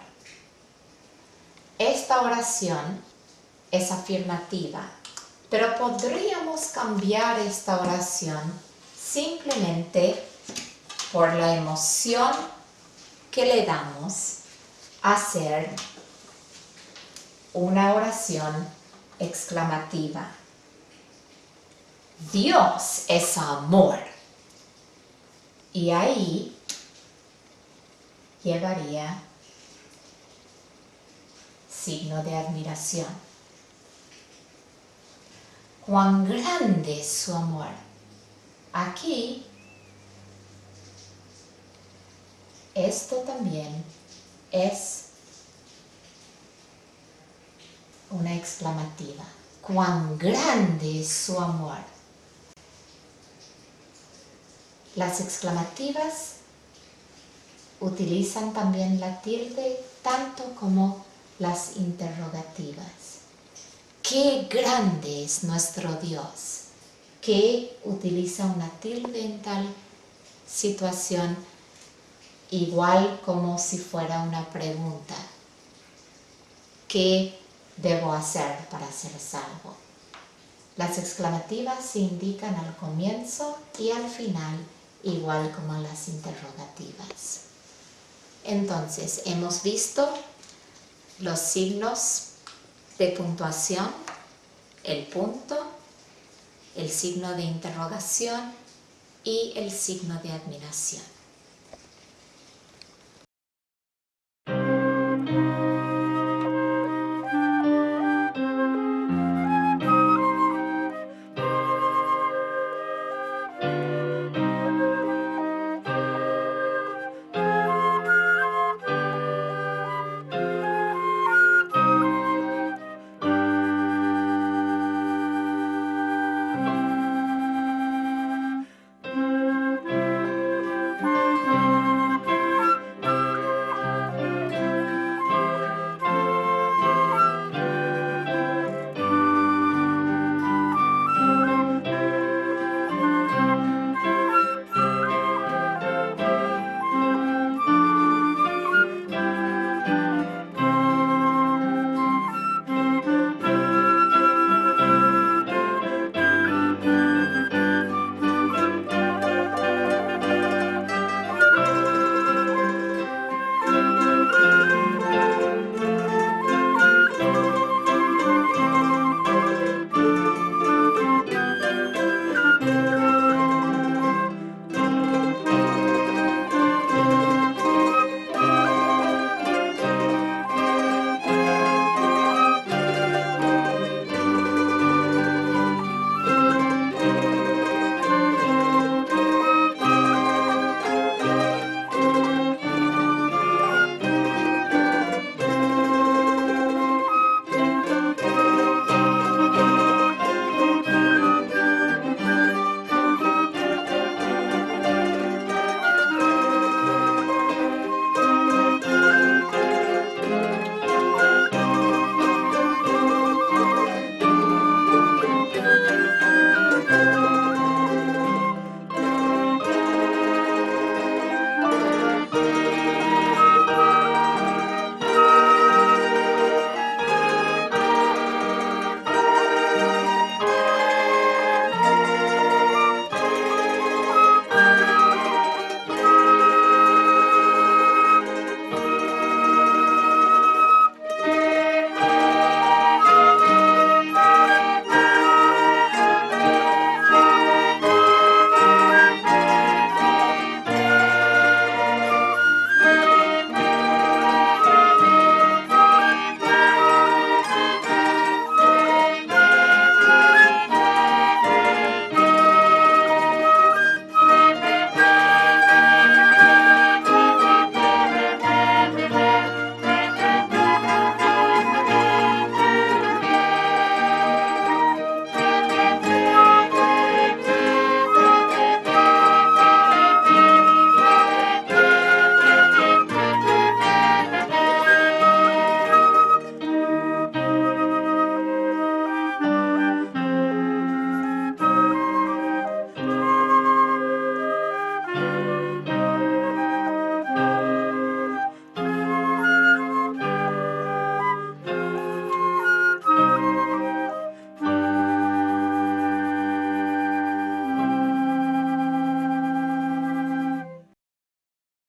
Esta oración es afirmativa, pero podríamos cambiar esta oración simplemente por la emoción que le damos a hacer una oración exclamativa. Dios es amor. Y ahí llevaría signo de admiración. Cuán grande es su amor. Aquí, esto también es una exclamativa. Cuán grande es su amor. Las exclamativas utilizan también la tilde tanto como las interrogativas. ¡Qué grande es nuestro Dios! Que utiliza una tilde en tal situación igual como si fuera una pregunta. ¿Qué debo hacer para ser salvo? Las exclamativas se indican al comienzo y al final, igual como las interrogativas. Entonces, hemos visto los signos de puntuación, el punto, el signo de interrogación y el signo de admiración.